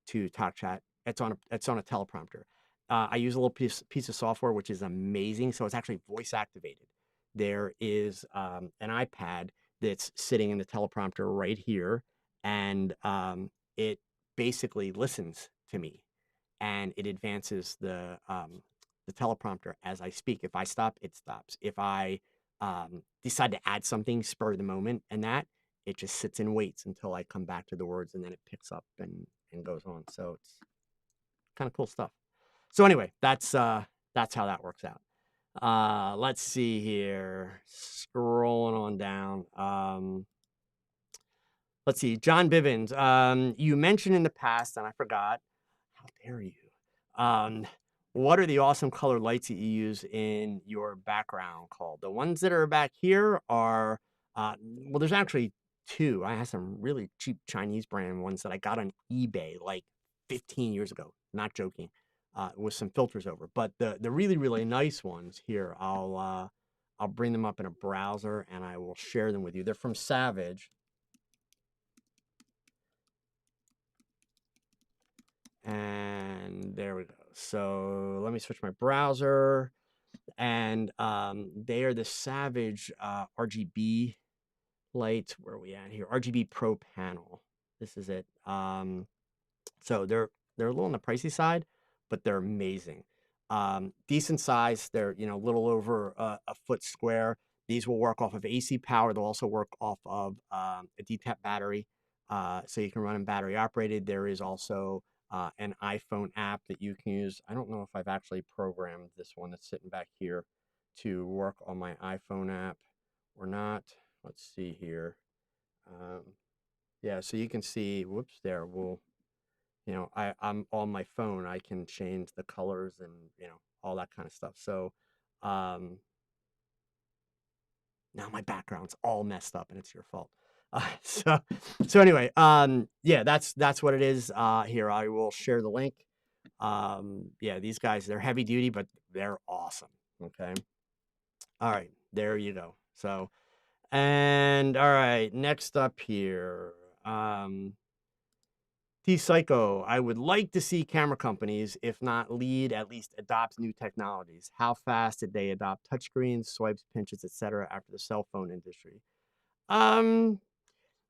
to TOGCHAT, it's on a teleprompter. I use a little piece of software which is amazing. So it's actually voice activated. There is an iPad that's sitting in the teleprompter right here, and it basically listens to me, and it advances the teleprompter as I speak. If I stop, it stops. If I decide to add something spur of the moment, and that it just sits and waits until I come back to the words, and then it picks up and goes on. So it's kind of cool stuff. So anyway, that's how that works out. Let's see here. Scrolling on down. Let's see. John Bivens. You mentioned in the past, and I forgot. How dare you? What are the awesome colored lights that you use in your background called? The ones that are back here are, well, there's actually two. I have some really cheap Chinese brand ones that I got on eBay like 15 years ago. Not joking. With some filters over. But the really, really nice ones here, I'll bring them up in a browser and I will share them with you. They're from Savage. And there we go. So let me switch my browser, and they are the Savage RGB lights. Where are we at here? RGB Pro panel. This is it. So they're a little on the pricey side, but they're amazing. Decent size. They're a little over a foot square. These will work off of AC power. They'll also work off of a D-tap battery, so you can run them battery operated. There is also an iPhone app that you can use. I don't know if I've actually programmed this one that's sitting back here to work on my iPhone app or not. Let's see here. Yeah, so you can see, whoops, there. We'll, I'm on my phone. I can change the colors and, all that kind of stuff. So now my background's all messed up and it's your fault. So anyway, yeah, that's what it is. Here, I will share the link. Yeah, these guys, they're heavy duty, but they're awesome. Okay. All right, there you go. So, and all right, next up here, T-Psycho, I would like to see camera companies, if not lead, at least adopt new technologies. How fast did they adopt touchscreens, swipes, pinches, etc. after the cell phone industry?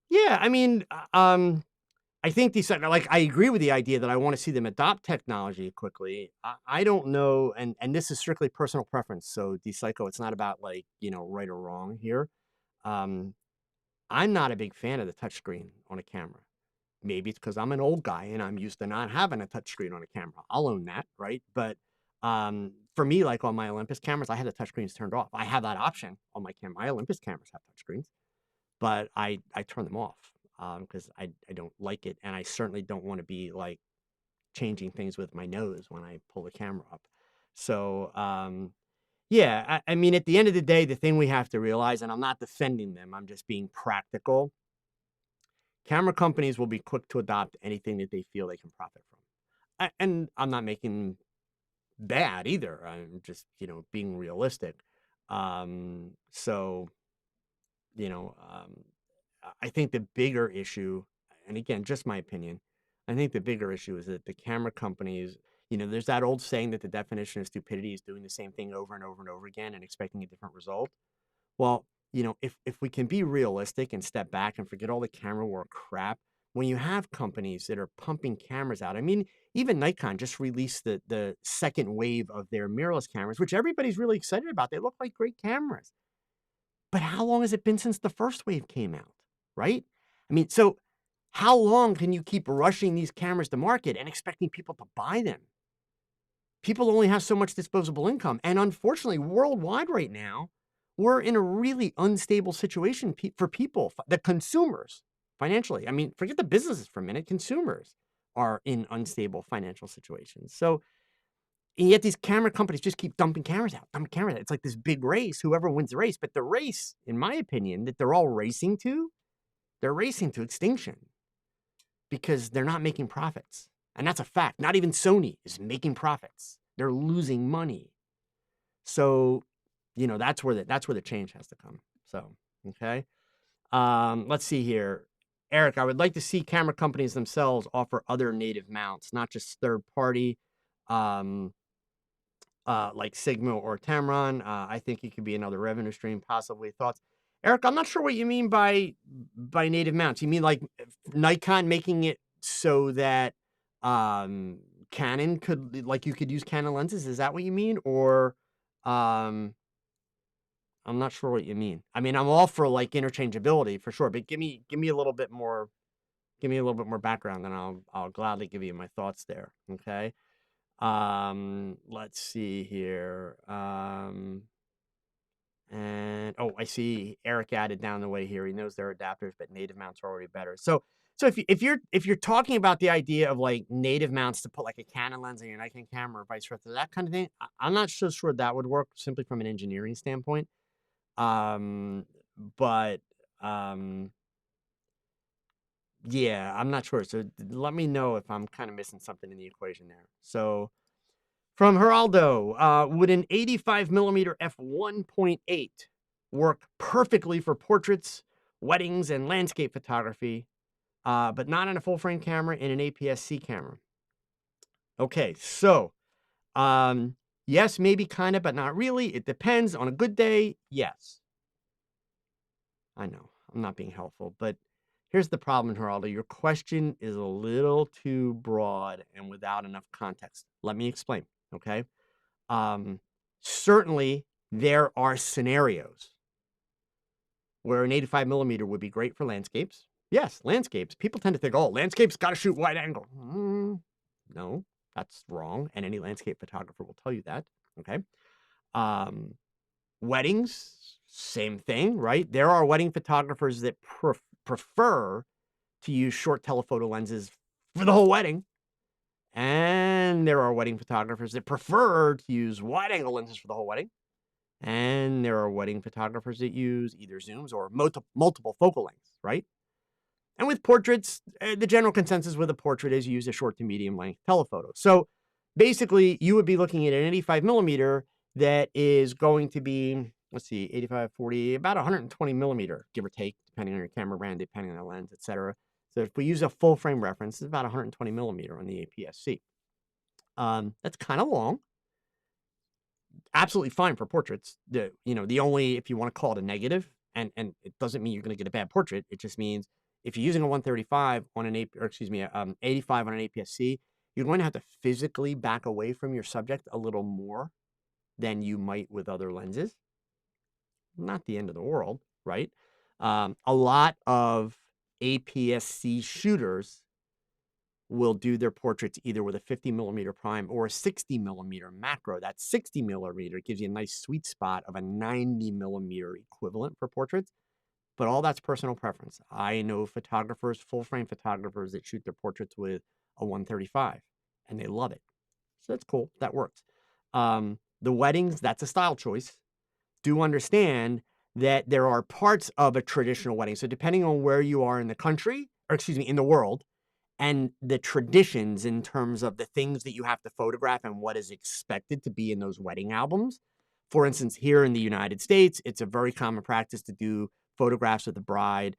Yeah, I mean, I think these like I agree with the idea that I want to see them adopt technology quickly. I don't know, and this is strictly personal preference. So Psycho, it's not about like right or wrong here. Um, I'm not a big fan of the touchscreen on a camera. Maybe it's because I'm an old guy and I'm used to not having a touchscreen on a camera. I'll own that, right? But for me, like on my Olympus cameras, I had the touchscreens turned off. I have that option on my camera. My Olympus cameras have touchscreens, but I turn them off because I don't like it, and I certainly don't want to be like changing things with my nose when I pull the camera up. So yeah, I mean, at the end of the day, the thing we have to realize, and I'm not defending them, I'm just being practical. Camera companies will be quick to adopt anything that they feel they can profit from. And I'm not making bad either. I'm just, being realistic. So, you know, um, I think the bigger issue, and again, just my opinion, I think the bigger issue is that the camera companies, there's that old saying that the definition of stupidity is doing the same thing over and over and over again and expecting a different result. Well, if we can be realistic and step back and forget all the camera work crap, when you have companies that are pumping cameras out, I mean, even Nikon just released the second wave of their mirrorless cameras, which everybody's really excited about. They look like great cameras. But how long has it been since the first wave came out, right? I mean, so how long can you keep rushing these cameras to market and expecting people to buy them? People only have so much disposable income. And unfortunately, worldwide right now, we're in a really unstable situation for people, the consumers, financially. I mean, forget the businesses for a minute. Consumers are in unstable financial situations. So, and yet these camera companies just keep dumping cameras out, dumping cameras out. It's like this big race, whoever wins the race. But the race, in my opinion, that they're all racing to, they're racing to extinction because they're not making profits. And that's a fact. Not even Sony is making profits. They're losing money. So, that's where the change has to come. So, okay. Let's see here. Eric, I would like to see camera companies themselves offer other native mounts, not just third party, like Sigma or Tamron. I think it could be another revenue stream, possibly. Thoughts? Eric, I'm not sure what you mean by native mounts. You mean like Nikon making it so that Canon could, like, you could use Canon lenses? Is that what you mean? Or um I'm not sure what you mean. I mean, I'm all for like interchangeability for sure, but give me a little bit more, background, and I'll gladly give you my thoughts there. Okay. Let's see here. And oh, I see Eric added down the way here. He knows there are adapters, but native mounts are already better. So if you're talking about the idea of like native mounts to put like a Canon lens in your Nikon camera or vice versa, that kind of thing, I'm not so sure that would work simply from an engineering standpoint. Um, but yeah, I'm not sure. So let me know if I'm kind of missing something in the equation there. So from Geraldo, would an 85 millimeter f1.8 work perfectly for portraits, weddings, and landscape photography, but not on a full frame camera in an APS-C camera? Okay, so yes, maybe kind of, but not really. It depends. On a good day, yes. I know I'm not being helpful, but here's the problem, Geraldo. Your question is a little too broad and without enough context. Let me explain. Okay. Um, Certainly there are scenarios where an 85 millimeter would be great for landscapes. Yes, landscapes. People tend to think, oh, landscapes got to shoot wide angle. No, that's wrong. And any landscape photographer will tell you that. Okay. Um, Weddings, same thing, right? There are wedding photographers that prefer to use short telephoto lenses for the whole wedding. And there are wedding photographers that prefer to use wide angle lenses for the whole wedding. And there are wedding photographers that use either zooms or multiple focal lengths, right? And with portraits, the general consensus with a portrait is use a short to medium length telephoto. So basically, you would be looking at an 85 millimeter that is going to be, let's see, 85, 40, about 120 millimeter, give or take, depending on your camera brand, depending on the lens, etc. So if we use a full frame reference, it's about 120 millimeter on the APS-C. That's kind of long. Absolutely fine for portraits. The only, if you want to call it a negative, and it doesn't mean you're going to get a bad portrait, it just means If you're using a 135 on an or excuse me, 85 on an APS-C, you're going to have to physically back away from your subject a little more than you might with other lenses. Not the end of the world, right? A lot of APS-C shooters will do their portraits either with a 50 millimeter prime or a 60 millimeter macro. That 60 millimeter gives you a nice sweet spot of a 90 millimeter equivalent for portraits, but all that's personal preference. I know photographers, full frame photographers that shoot their portraits with a 135 and they love it. So that's cool. That works. The weddings, that's a style choice. Do understand that there are parts of a traditional wedding. So depending on where you are in the country, or excuse me, in the world, and the traditions in terms of the things that you have to photograph and what is expected to be in those wedding albums. For instance, here in the United States, it's a very common practice to do photographs of the bride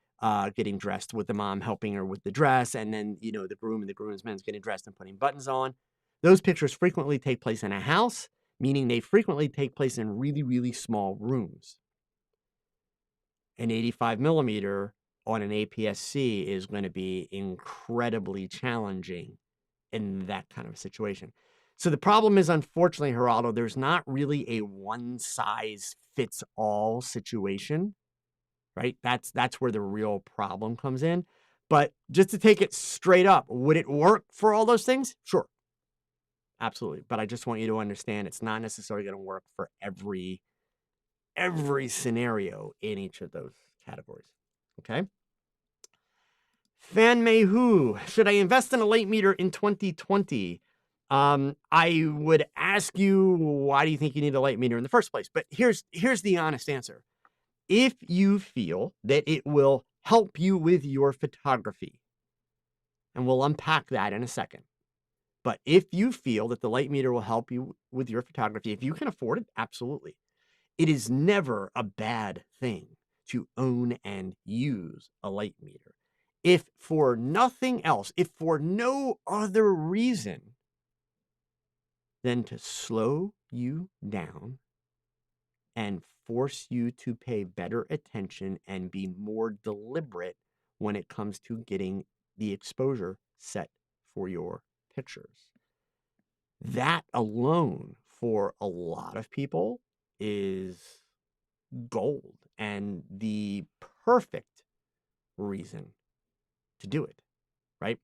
getting dressed with the mom helping her with the dress, and then, you know, the groom and the groomsmen's getting dressed and putting buttons on. Those pictures frequently take place in a house, meaning they frequently take place in really, really small rooms. An 85 millimeter on an APS-C is going to be incredibly challenging in that kind of situation. So the problem is, unfortunately, Geraldo, there's not really a one-size-fits-all situation, right? That's where the real problem comes in. But just to take it straight up, would it work for all those things? Sure. Absolutely. But I just want you to understand it's not necessarily going to work for every scenario in each of those categories. Okay. Fan Mei Hu, should I invest in a light meter in 2020? I would ask you, why do you think you need a light meter in the first place? But here's the honest answer. If you feel that it will help you with your photography, and we'll unpack that in a second. But if you feel that the light meter will help you with your photography, if you can afford it, absolutely. It is never a bad thing to own and use a light meter. If for nothing else, if for no other reason than to slow you down and force you to pay better attention and be more deliberate when it comes to getting the exposure set for your pictures. That alone, for a lot of people, is gold and the perfect reason to do it, right?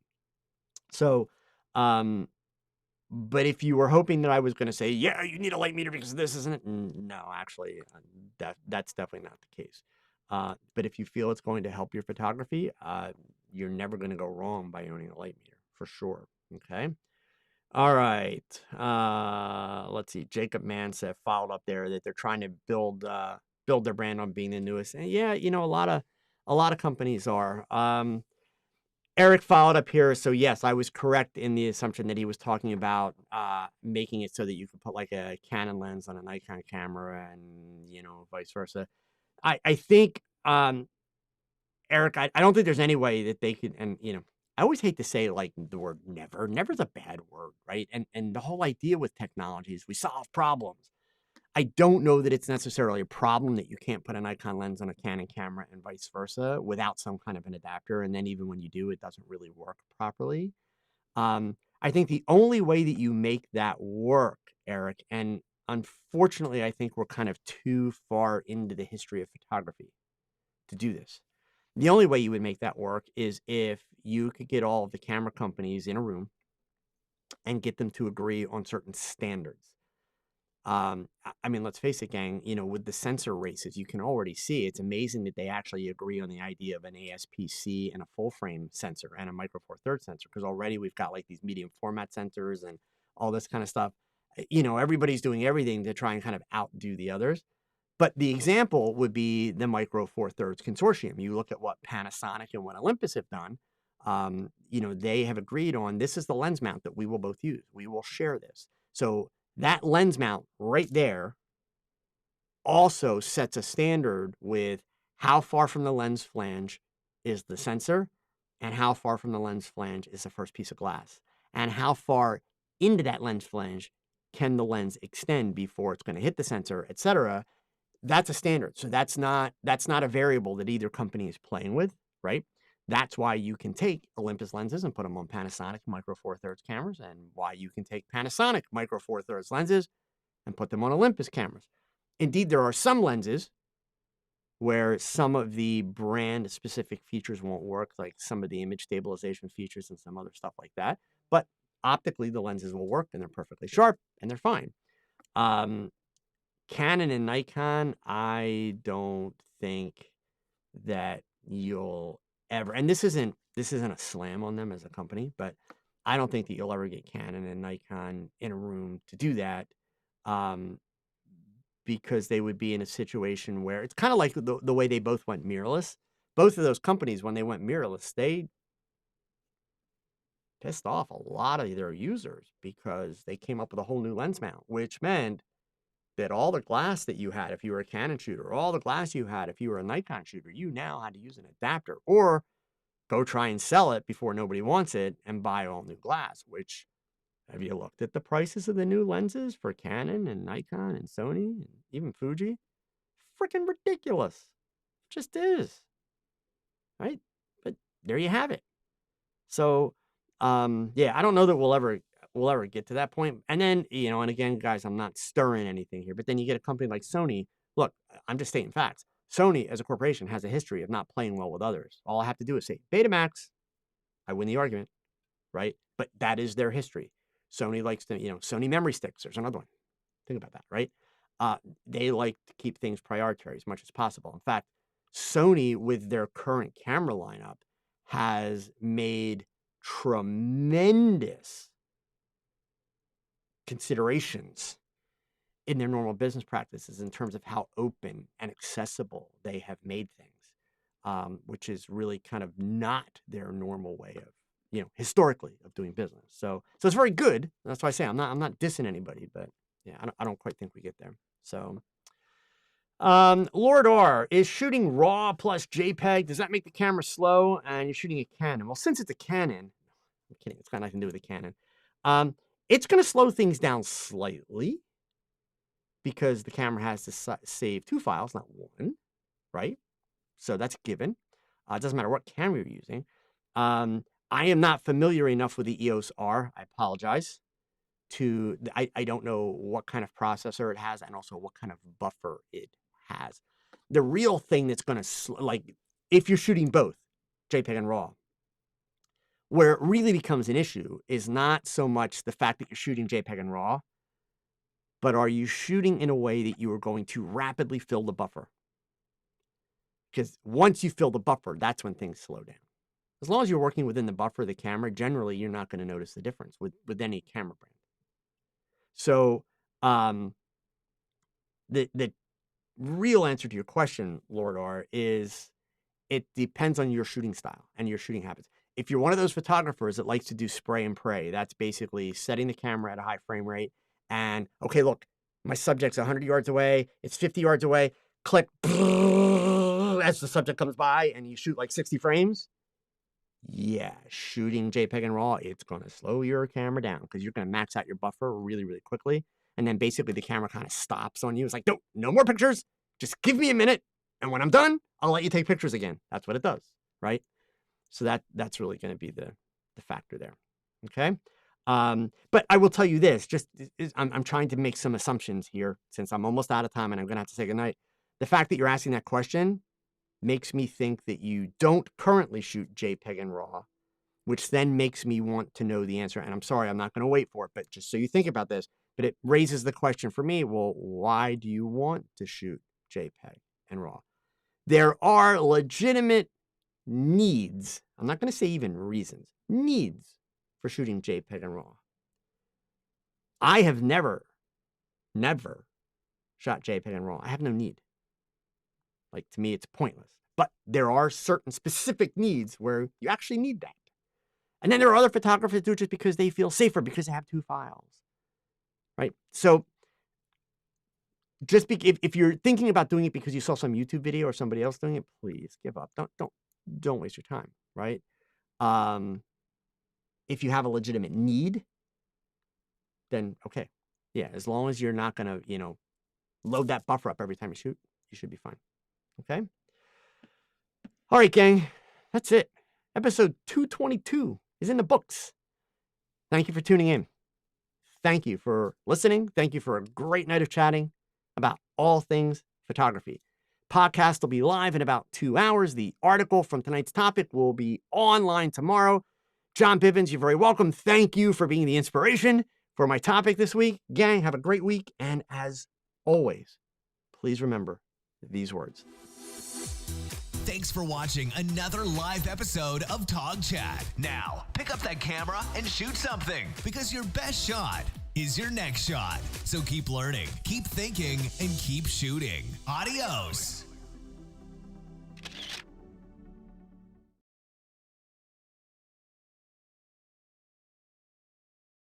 So, but if you were hoping that I was going to say, yeah, you need a light meter because this isn't it, no, actually, that's definitely not the case. But if you feel it's going to help your photography, you're never going to go wrong by owning a light meter, for sure. Okay. All right. Let's see. Jacob Mansa followed up there that they're trying to build their brand on being the newest. And yeah, you know, a lot of companies are. Eric followed up here. So yes, I was correct in the assumption that he was talking about making it so that you could put like a Canon lens on a Nikon camera and, you know, vice versa. I think, Eric, I don't think there's any way that they could, and, you know, I always hate to say like the word never. Never's a bad word, right? And the whole idea with technology is we solve problems. I don't know that it's necessarily a problem that you can't put a Nikon lens on a Canon camera and vice versa without some kind of an adapter. And then even when you do, it doesn't really work properly. I think the only way that you make that work, Eric, and unfortunately, I think we're kind of too far into the history of photography to do this. The only way you would make that work is if you could get all of the camera companies in a room and get them to agree on certain standards. I mean, let's face it, gang, you know, with the sensor races, you can already see it's amazing that they actually agree on the idea of an ASPC and a full frame sensor and a micro four thirds sensor, because already we've got like these medium format sensors and all this kind of stuff. You know, everybody's doing everything to try and kind of outdo the others. But the example would be the Micro Four Thirds Consortium. You look at what Panasonic and what Olympus have done. You know, they have agreed on this is the lens mount that we will both use. We will share this. So that lens mount right there also sets a standard with how far from the lens flange is the sensor and how far from the lens flange is the first piece of glass and how far into that lens flange can the lens extend before it's going to hit the sensor, etc. That's a standard. So that's not a variable that either company is playing with, right? That's why you can take Olympus lenses and put them on Panasonic Micro Four Thirds cameras, and why you can take Panasonic Micro Four Thirds lenses and put them on Olympus cameras. Indeed, there are some lenses where some of the brand specific features won't work, like some of the image stabilization features and some other stuff like that. But optically, the lenses will work and they're perfectly sharp and they're fine. Canon and Nikon, I don't think that you'll ever, and this isn't a slam on them as a company, but I don't think that you'll ever get Canon and Nikon in a room to do that. Because they would be in a situation where it's kind of like the way they both went mirrorless. Both of those companies, when they went mirrorless, they pissed off a lot of their users because they came up with a whole new lens mount, which meant that all the glass that you had if you were a Canon shooter, all the glass you had if you were a Nikon shooter, you now had to use an adapter or go try and sell it before nobody wants it and buy all new glass, which, have you looked at the prices of the new lenses for Canon and Nikon and Sony and even Fuji? Freaking ridiculous. Just is. Right? But there you have it. So, yeah, I don't know that we'll ever get to that point. And then, and again, guys, I'm not stirring anything here, but then you get a company like Sony. Look, I'm just stating facts. Sony as a corporation has a history of not playing well with others. All I have to do is say Betamax, I win the argument, right? But that is their history. Sony likes to, Sony memory sticks. There's another one. Think about that, right? They like to keep things proprietary as much as possible. In fact, Sony, with their current camera lineup, has made tremendous considerations in their normal business practices in terms of how open and accessible they have made things, which is really kind of not their normal way of, historically, of doing business. So it's very good. That's why I say I'm not dissing anybody, but yeah, I don't quite think we get there. So, Lord R, is shooting RAW plus JPEG, does that make the camera slow? And you're shooting a Canon. Well, since it's a Canon, I'm kidding, it's got nothing to do with a Canon. It's going to slow things down slightly because the camera has to save 2 files, not 1, right? So that's a given. It doesn't matter what camera you're using. I am not familiar enough with the EOS R. I apologize. I don't know what kind of processor it has and also what kind of buffer it has. The real thing that's going to, like, if you're shooting both JPEG and RAW, where it really becomes an issue is not so much the fact that you're shooting JPEG and RAW, but are you shooting in a way that you are going to rapidly fill the buffer? Because once you fill the buffer, that's when things slow down. As long as you're working within the buffer of the camera, generally you're not going to notice the difference with any camera brand. So the real answer to your question, Lord R, is it depends on your shooting style and your shooting habits. If you're one of those photographers that likes to do spray and pray, that's basically setting the camera at a high frame rate and, okay, look, my subject's 100 yards away, it's 50 yards away, click as the subject comes by and you shoot like 60 frames. Yeah, shooting JPEG and RAW, it's going to slow your camera down because you're going to max out your buffer really, really quickly. And then basically the camera kind of stops on you. It's like, no more pictures. Just give me a minute. And when I'm done, I'll let you take pictures again. That's what it does, right? So that's really going to be the factor there. Okay. But I will tell you this, I'm trying to make some assumptions here since I'm almost out of time and I'm going to have to say goodnight. The fact that you're asking that question makes me think that you don't currently shoot JPEG and RAW, which then makes me want to know the answer. And I'm sorry, I'm not going to wait for it, but just so you think about this, but it raises the question for me, well, why do you want to shoot JPEG and RAW? There are legitimate needs. I'm not going to say even reasons, needs for shooting JPEG and RAW. I have never shot JPEG and RAW. I have no need. Like, to me, it's pointless. But there are certain specific needs where you actually need that. And then there are other photographers who do it just because they feel safer because they have 2 files. Right? So if you're thinking about doing it because you saw some YouTube video or somebody else doing it, please give up. Don't waste your time, right? If you have a legitimate need, then okay. Yeah, as long as you're not going to, load that buffer up every time you shoot, you should be fine. Okay? All right, gang. That's it. Episode 222 is in the books. Thank you for tuning in. Thank you for listening. Thank you for a great night of chatting about all things photography. Podcast will be live in about 2 hours. The article from tonight's topic will be online tomorrow. John Bivens, you're very welcome. Thank you for being the inspiration for my topic this week. Gang, have a great week. And as always, please remember these words. Thanks for watching another live episode of TOGCHAT. Now, pick up that camera and shoot something, because your best shot is your next shot. So keep learning, keep thinking, and keep shooting. Adios.